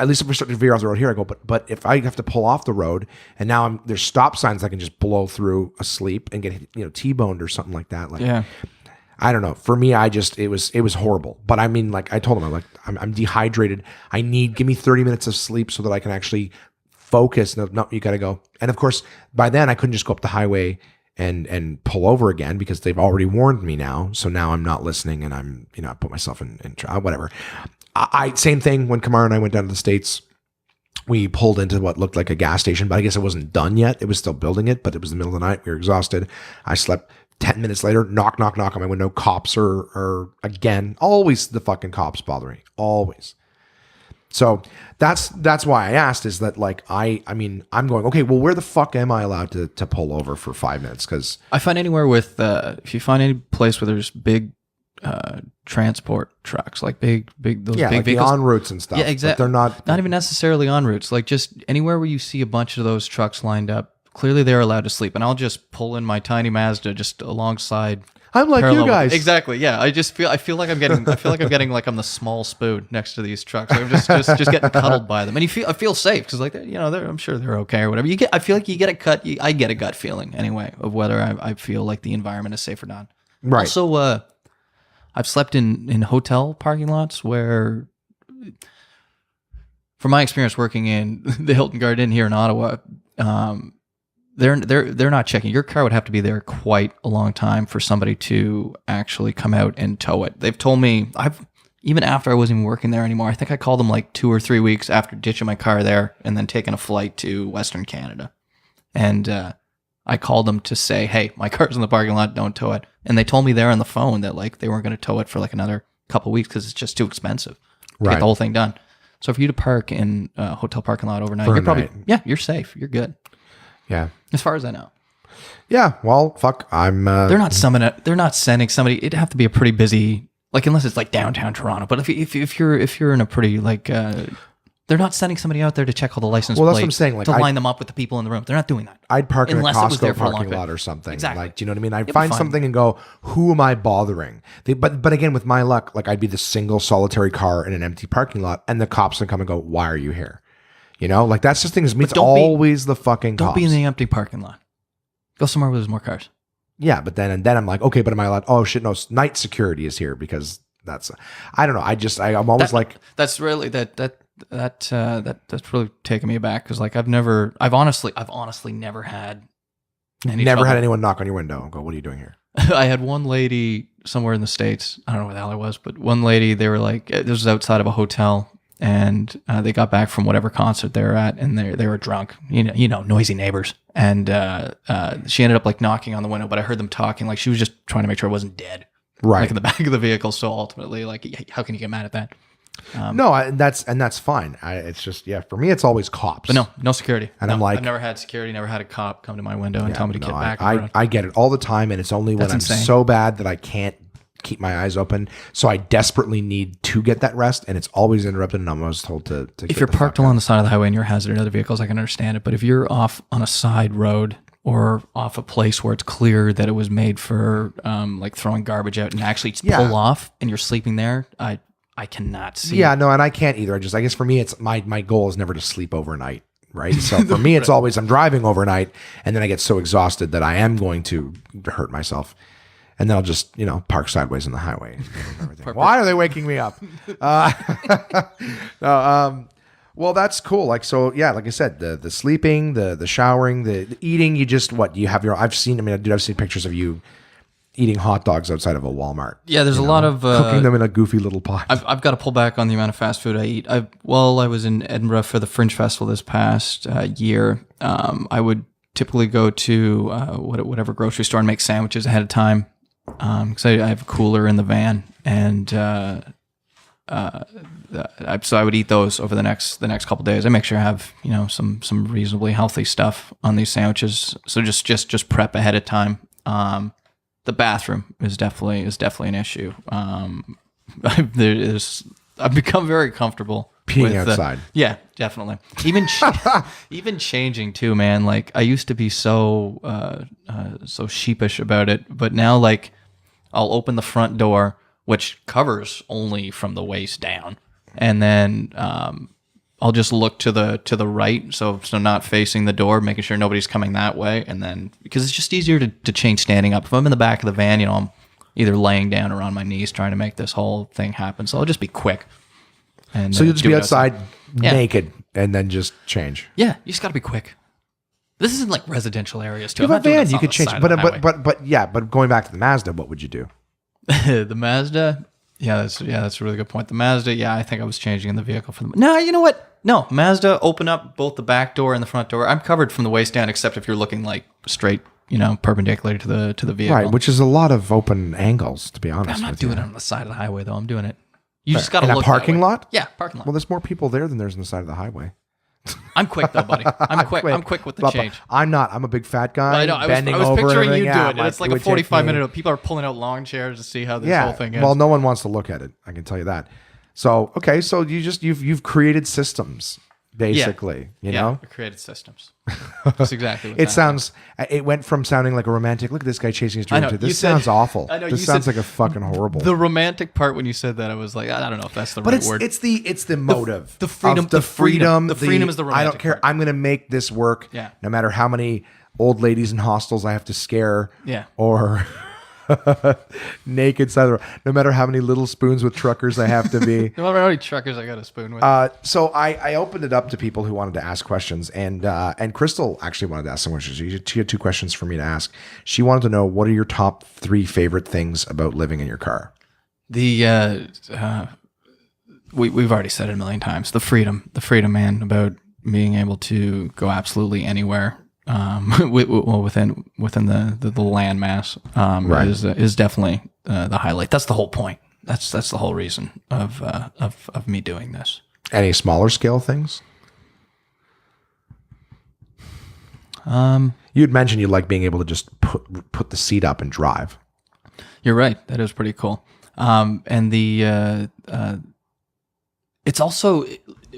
least if we start to veer off the road here, I go, but if I have to pull off the road and now there's stop signs I can just blow through asleep and get T-boned or something like that. Like, Yeah. I don't know. For me, it was horrible. But I mean, like I told him, I'm dehydrated. Give me 30 minutes of sleep so that I can actually focus. No, you got to go. And of course, by then I couldn't just go up the highway and pull over again because they've already warned me now. So now I'm not listening, and I put myself in whatever. Same thing when Kamara and I went down to the States. We pulled into what looked like a gas station, but I guess it wasn't done yet. It was still building it, but it was the middle of the night. We were exhausted. I slept. 10 minutes later, knock on my window. Cops are again, always the fucking cops bother me. Always. So that's why I asked, is that like, I'm going, okay, well, where the fuck am I allowed to pull over for 5 minutes? Because I find anywhere with, if you find any place where there's big transport trucks, like big those big like vehicles. the en routes and stuff. Yeah, exactly. They're not even necessarily en routes. Like just anywhere where you see a bunch of those trucks lined up, clearly they're allowed to sleep, and I'll just pull in my tiny Mazda just alongside. I'm like you guys. Exactly. Yeah. I feel like I'm getting like I'm the small spoon next to these trucks. Like I'm just getting cuddled by them, and I feel safe because like I'm sure they're okay or whatever. I feel like you get I get a gut feeling anyway of whether I feel like the environment is safe or not. Right. Also, I've slept in hotel parking lots where, from my experience working in the Hilton Garden here in Ottawa, they're not checking. Your car would have to be there quite a long time for somebody to actually come out and tow it. They've told me, even after I wasn't even working there anymore, I think I called them like 2 or 3 weeks after ditching my car there and then taking a flight to Western Canada. And I called them to say, hey, my car's in the parking lot, don't tow it. And they told me there on the phone that like they weren't going to tow it for like another couple of weeks because it's just too expensive to get the whole thing done. So for you to park in a hotel parking lot overnight, you're probably, you're safe. You're good. Yeah. As far as I know. Yeah. Well, fuck. They're not sending somebody. It'd have to be a pretty busy, like unless it's like downtown Toronto. But if you're in a pretty like, they're not sending somebody out there to check all the license plates. That's what I'm saying. Like, to line them up with the people in the room. They're not doing that. I'd park in a Unless it was there Costco for a long parking time. lot or something. Exactly. Like, do you know what I mean? I'd find something and go, who am I bothering? But again, with my luck, like I'd be the single solitary car in an empty parking lot, and the cops would come and go, "Why are you here?" You know, like that's just things. It's always the fucking cops. Don't be in the empty parking lot. Go somewhere where there's more cars. Yeah, but then I'm like, okay, but am I allowed? Oh shit, no, night security is here because that's. I don't know. I'm always like. That's really that's really taken me aback because like I've honestly never had. Had anyone knock on your window and go, "What are you doing here?" I had one lady somewhere in the States. I don't know where the hell I was, but one lady, they were like, this was outside of a hotel. And they got back from whatever concert they were at, and they were drunk, noisy neighbors. And she ended up like knocking on the window, but I heard them talking. Like she was just trying to make sure I wasn't dead, right, like in the back of the vehicle. So ultimately, like, how can you get mad at that? That's fine. It's just for me, it's always cops. But no security. And I'm like, I've never had security, never had a cop come to my window and tell me to get back. I get it all the time, and it's only when I'm so bad that I can't keep my eyes open, so I desperately need to get that rest, and it's always interrupted, and I'm always told to if you're parked along the side of the highway and you're hazarding other vehicles, I can understand it, but if you're off on a side road or off a place where it's clear that it was made for like throwing garbage out and actually pull off and you're sleeping there, I cannot see and I can't either. I guess for me, it's my goal is never to sleep overnight, right? So for me, it's always I'm driving overnight, and then I get so exhausted that I am going to hurt myself. And then I'll just, park sideways on the highway. Why are they waking me up? Well, that's cool. Like, so yeah, like I said, the sleeping, the showering, the eating, you just, you have I've seen pictures of you eating hot dogs outside of a Walmart. Yeah, there's a lot of cooking them in a goofy little pot. I've got to pull back on the amount of fast food I eat. I was in Edinburgh for the Fringe Festival this past year. I would typically go to whatever grocery store and make sandwiches ahead of time. Because I have a cooler in the van, and so I would eat those over the next couple of days. I make sure I have some reasonably healthy stuff on these sandwiches. So just prep ahead of time. The bathroom is definitely an issue. I've become very comfortable peeing outside. Yeah, definitely. Even changing too, man. Like I used to be so sheepish about it, but now like I'll open the front door, which covers only from the waist down, and then I'll just look to the right, so not facing the door, making sure nobody's coming that way, and then because it's just easier to change standing up. If I'm in the back of the van, I'm either laying down or on my knees trying to make this whole thing happen. So I'll just be quick. And So you'll just do be it outside Yeah. naked and then just change. Yeah, you just got to be quick. This isn't like residential areas too. You I'm have a not doing van, this you on could the change. side of the highway. But going back to the Mazda, what would you do? The Mazda, that's a really good point. The Mazda, I think I was changing in the vehicle for the. No, you know what? No, Mazda, open up both the back door and the front door. I'm covered from the waist down, except if you're looking like straight, perpendicular to the vehicle. Right, which is a lot of open angles, to be honest. I'm not with doing you. it on the side of the highway though. I'm doing it. You just got to In a look parking that way. lot? Yeah, parking lot. Well, there's more people there than there's on the side of the highway. I'm quick though, buddy. I'm quick. I'm quick with the Blah, blah. change. I'm not. I'm a big fat guy. I know. I bending was over and picturing everything. you Yeah, doing it. It's like it a would take 45-minute. People are pulling out long chairs to see how this whole thing is. Well, no one wants to look at it. I can tell you that. So okay, so you've created systems basically. You know, we created systems. That's exactly what it sounds. It went from sounding like a romantic. Look at this guy chasing his dream. know, To you this said- sounds awful. I know, This you sounds said- like a fucking horrible. The romantic part when you said that, I was like, I don't know if that's the But right word. it's the motive, the freedom- of the the freedom. freedom. The freedom is the I don't romantic care. part. I'm going to make this work. Yeah. No matter how many old ladies in hostels I have to scare. Yeah. Or naked side of the road. No matter how many little spoons with truckers I have to be. No matter how many truckers I got a spoon with. So I opened it up to people who wanted to ask questions, and Crystal actually wanted to ask some questions. She had 2 questions for me to ask. She wanted to know, what are your top 3 favorite things about living in your car? The we've already said it a million times. The freedom, man, about being able to go absolutely anywhere. Within the landmass, Right. is definitely the highlight. That's the whole point. That's the whole reason of me doing this. Any smaller scale things? You had mentioned you like being able to just put the seat up and drive. You're right. That is pretty cool. And the it's also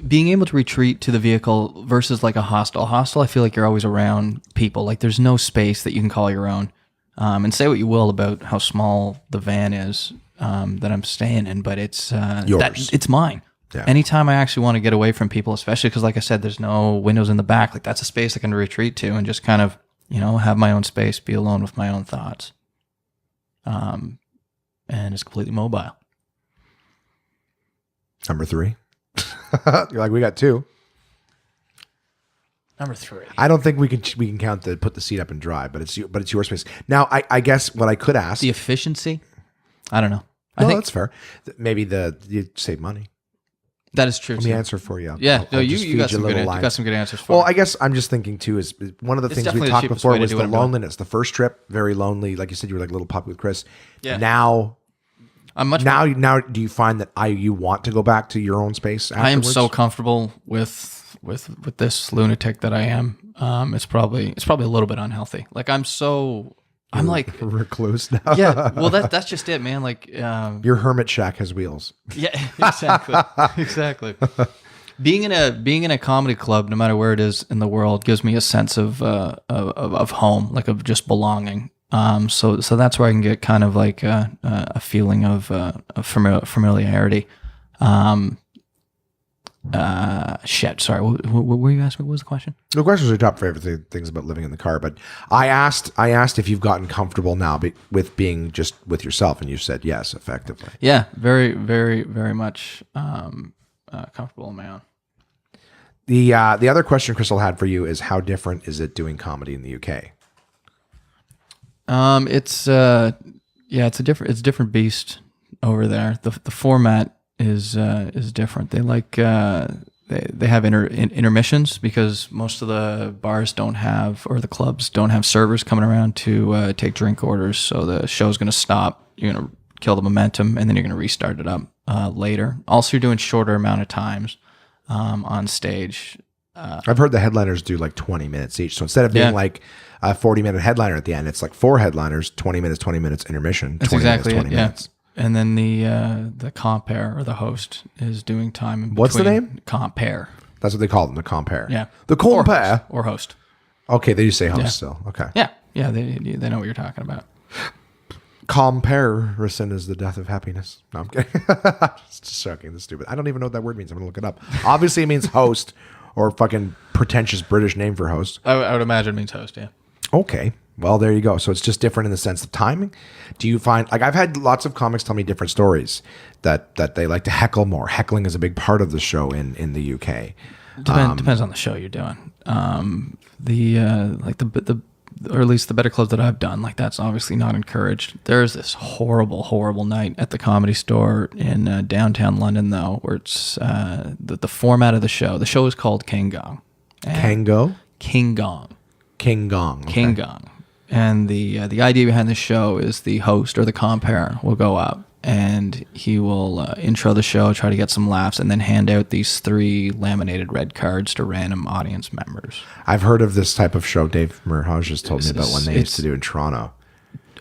being able to retreat to the vehicle versus like a hostel. Hostel, I feel like you're always around people. Like there's no space that you can call your own. And say what you will about how small the van is that I'm staying in, but it's Yours. it's mine. Yeah. Anytime I actually want to get away from people, especially because, like I said, there's no windows in the back. Like that's a space I can retreat to and just kind of have my own space, be alone with my own thoughts. And it's completely mobile. Number 3. You're like, we got 2. Number 3. I don't think we can count the put the seat up and drive, but it's your space. Now, I guess what I could ask. The efficiency? I don't know. I No, think that's fair. Maybe you save money. that is true. Let me too. answer for you. Yeah, I'll just you feed got little you lines. got some good answers for Well, me. I guess I'm just thinking too is one of the things definitely we the talked cheapest before way to was do the it, bro. loneliness. The first trip, very lonely. Like you said, you were like a little puppy with Chris. Yeah. Now, I'm much now, do you find that you want to go back to your own space? I am afterwards? so comfortable with this lunatic that I am. It's probably a little bit unhealthy. Like I'm like recluse now. yeah. Well, that's just it, man. Like Your hermit shack has wheels. yeah, exactly. Being in a comedy club, no matter where it is in the world, gives me a sense of home, like of just belonging. So that's where I can get kind of like a feeling of familiarity. Shit. Sorry. What were you asking? What was the question? The questions are top favorite things about living in the car, but I asked if you've gotten comfortable now with being just with yourself, and you said yes, effectively. Yeah, very, very, very much comfortable on my own. The other question Crystal had for you is, how different is it doing comedy in the UK? It's a different beast over there. The format is different. They like they have intermissions because most of the bars don't have, or the clubs don't have, servers coming around to take drink orders. So the show's going to stop. You're going to kill the momentum, and then you're going to restart it up later. Also, you're doing shorter amount of times on stage. I've heard the headliners do like 20 minutes each. So instead of being like a 40-minute headliner at the end, it's like 4 headliners, 20 minutes intermission, That's 20 exactly minutes, 20 it. minutes. Yeah. And then the compere, or the host, is doing time in between. What's the name? Compere. That's what they call them, the compare. Yeah. The compare. Or host. Okay, they do say host still. Okay. Yeah. Yeah, they know what you're talking about. Comparison is the death of happiness. No, I'm kidding. Just joking. That's stupid. I don't even know what that word means. I'm going to look it up. Obviously, it means host, or fucking pretentious British name for host. I would imagine it means host, yeah. Okay. Well, there you go. So it's just different in the sense of timing. Do you find, like, I've had lots of comics tell me different stories that they like to heckle more. Heckling is a big part of the show in the UK. Depends on the show you're doing. Or at least the better clubs that I've done, like that's obviously not encouraged. There's this horrible night at the Comedy Store in downtown London, though, where it's the format of the show. The show is called King Gong. Kango? King Gong. King Gong. Okay. King Gong. And the idea behind the show is the host or the compere will go up and he will intro the show, try to get some laughs, and then hand out these 3 laminated red cards to random audience members. I've heard of this type of show. Dave Merhaj just told me about one they used to do in Toronto.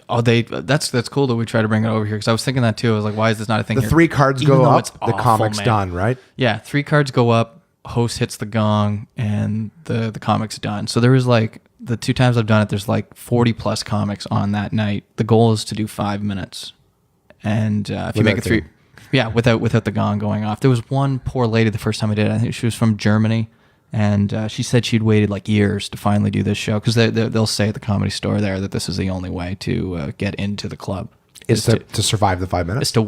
Oh, that's cool that we try to bring it over here because I was thinking that too. I was like, why is this not a thing? The here? 3 cards Even go though up, it's the awful, comic's man. done, right? Yeah, 3 cards go up, host hits the gong, and the comic's done. So there was like the 2 times I've done it, there's like 40 plus comics on that night. The goal is to do 5 minutes. And if you make it 3, without the gong going off. There was one poor lady the first time I did it. I think she was from Germany, and she said she'd waited like years to finally do this show because they'll say at the Comedy Store there that this is the only way to get into the club. Is to survive the 5 minutes? Is to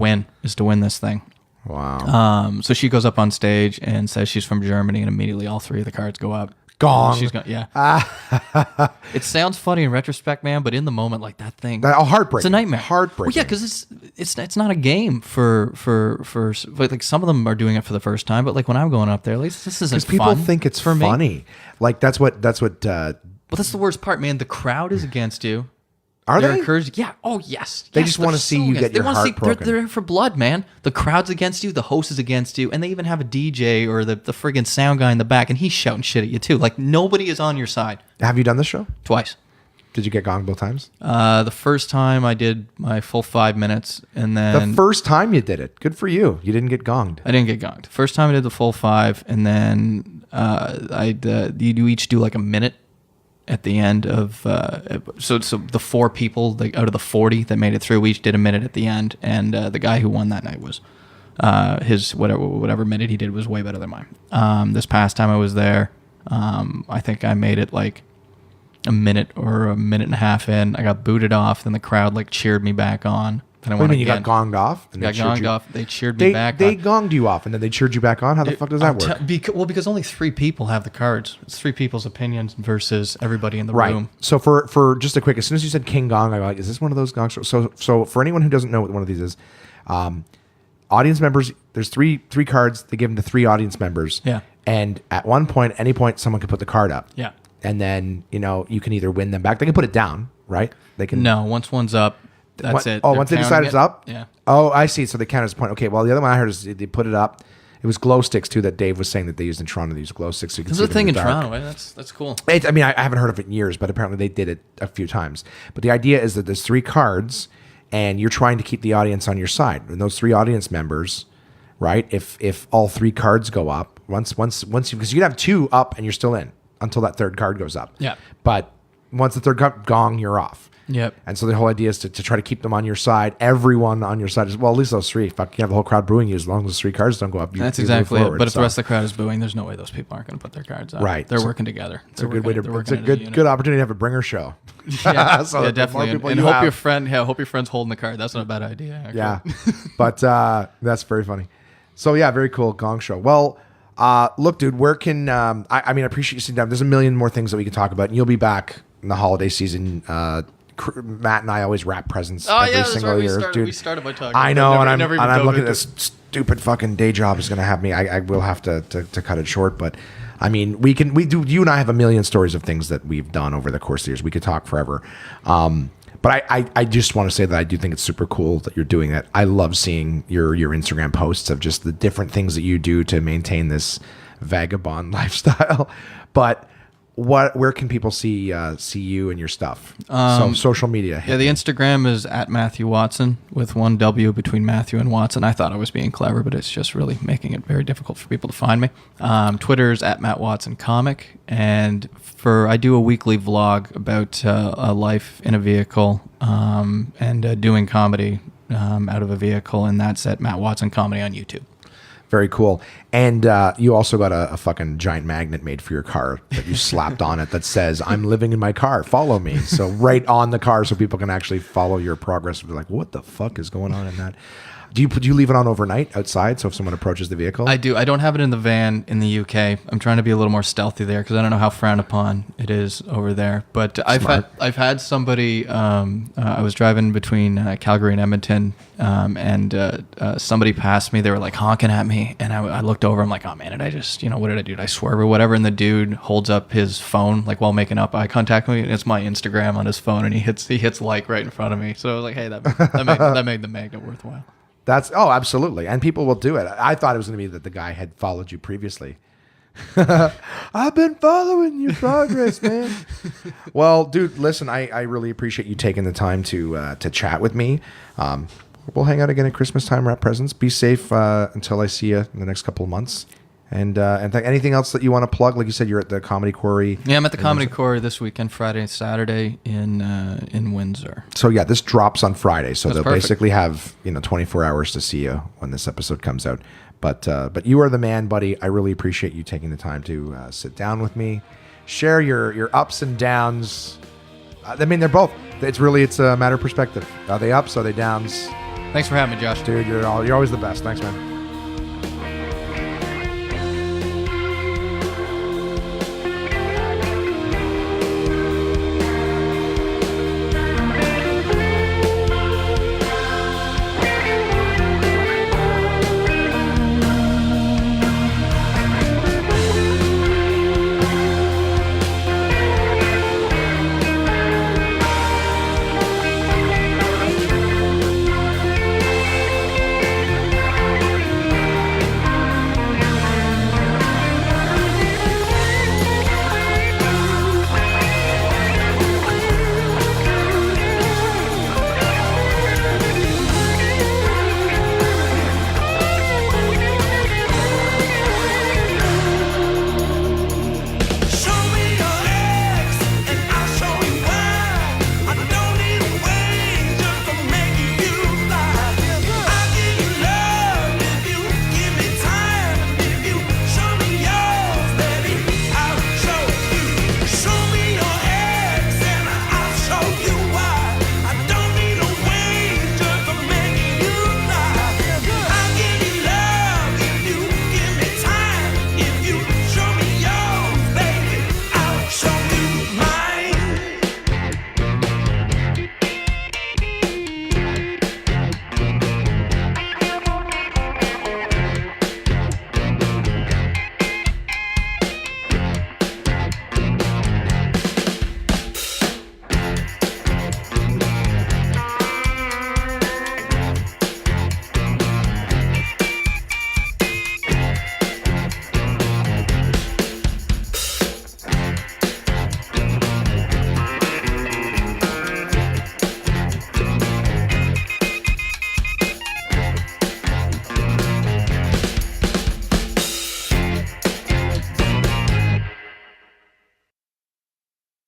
win this thing. Wow. So she goes up on stage and says she's from Germany, and immediately all 3 of the cards go up. Gong. She's gone. Yeah. It sounds funny in retrospect, man, but in the moment, like that thing, Heartbreaking. it's a nightmare. Heartbreaking. Well, yeah, because it's not a game for like some of them are doing it for the first time, but like when I'm going up there, at least this isn't Because people fun think it's for me. funny. Like that's what. Well, that's the worst part, man. The crowd is against you. Are They're they? encouraged. Yeah. Oh, yes. They Yes, just they're wanna see you against- get they your wanna heart broken. They're there for blood, man. The crowd's against you. The host is against you, and they even have a DJ or the friggin' sound guy in the back, and he's shouting shit at you too. Like nobody is on your side. Have you done this show? Twice. Did you get gonged both times? The first time I did my full 5 minutes, and then The first time you did it. Good for you. You didn't get gonged. I didn't get gonged. First time I did the full 5, and then you each do like a minute at the end of so the 4 people out of the 40 that made it through, we each did a minute at the end, and the guy who won that night was his whatever minute he did was way better than mine. This past time I was there, I think I made it like a minute or a minute and a half in. I got booted off, then the crowd like cheered me back on. Then I What went do you mean again. you got gonged off? And Got they cheered gonged you? off. They cheered me back. They on. gonged you off and then they cheered you back on? How the fuck does that work? Because only 3 people have the cards. It's 3 people's opinions versus everybody in the Right. room. So for just a quick, as soon as you said King Gong, I go like, is this one of those gongs? So for anyone who doesn't know what one of these is, audience members, there's three cards. They give them to 3 audience members. Yeah. And at any point, someone can put the card up. Yeah. And then, you can either win them back. They can put it down, right? They can. No, once one's up, that's What- it. Oh, They're once they decide counting it's it. up? Yeah. Oh, I see. So they count as a point. Okay, well, the other one I heard is they put it up. It was glow sticks, too, that Dave was saying that they used in Toronto. They use glow sticks so you can This see is a them thing in the dark. Toronto. Right? That's cool. I haven't heard of it in years, but apparently they did it a few times. But the idea is that there's 3 cards, and you're trying to keep the audience on your side. And those 3 audience members, right? If all 3 cards go up, once you, because you can have 2 up and you're still in until that 3rd card goes up. Yeah. But once the 3rd card gong, you're off. Yep. And so the whole idea is to try to keep them on your side. Everyone on your side is, well, at least those 3. Fuck, you have the whole crowd booing you as long as those 3 cards don't go up. That's you move exactly it. forward. But if So- the rest of the crowd is booing, there's no way those people aren't going to put their cards up. Right. They're So working together. it's a good way to. It's a unit. good opportunity to have a bringer show. Yeah, So yeah, the more definitely. people And you hope have- your friend, hope your friend's holding the card. That's not a bad idea. Actually. Yeah, but that's very funny. So yeah, very cool gong show. Well, look, dude, where can I mean, I appreciate you sitting down. There's a million more things that we can talk about, and you'll be back in the holiday season. Matt and I always wrap presents every single year, dude. We started by talking. I know, about it. and Never even I'm dove looking at into this stupid fucking day job is going to have me. I will have to cut it short, but I mean, we do. You and I have a million stories of things that we've done over the course of the years. We could talk forever. But I just want to say that I do think it's super cool that you're doing that. I love seeing your Instagram posts of just the different things that you do to maintain this vagabond lifestyle. But where can people see you and your stuff? So social media. Yeah, the Instagram is at Matthew Watson with 1 W between Matthew and Watson. I thought I was being clever, but it's just really making it very difficult for people to find me. Twitter's at Matt Watson Comic, and I do a weekly vlog about a life in a vehicle and doing comedy out of a vehicle, and that's at Matt Watson Comedy on YouTube. Very cool. And you also got a fucking giant magnet made for your car that you slapped on it that says, I'm living in my car, follow me. So right on the car so people can actually follow your progress. They're like, what the fuck is going on in that? Do you leave it on overnight outside so if someone approaches the vehicle? I do. I don't have it in the van in the UK. I'm trying to be a little more stealthy there because I don't know how frowned upon it is over there. But I've had somebody. I was driving between Calgary and Edmonton, and somebody passed me. They were like honking at me, and I looked over. I'm like, oh man, did I just what did I do? Did I swerve or whatever? And the dude holds up his phone like while making up eye contact with me, and it's my Instagram on his phone, and he hits like right in front of me. So I was like, hey, that made the magnet worthwhile. Absolutely. And people will do it. I thought it was going to be that the guy had followed you previously. I've been following your progress, man. Well, dude, listen, I really appreciate you taking the time to chat with me. We'll hang out again at Christmas time, wrap presents. Be safe until I see you in the next couple of months. And anything else that you want to plug? Like you said, you're at the Comedy Quarry. Yeah, I'm at the Comedy Quarry this weekend, Friday and Saturday in Windsor. So yeah, this drops on Friday. So they'll perfect. basically have 24 hours to see you when this episode comes out. But you are the man, buddy. I really appreciate you taking the time to sit down with me, share your ups and downs. I mean, they're both. It's a matter of perspective. Are they ups? Are they downs? Thanks for having me, Josh. Dude, you're always the best. Thanks, man.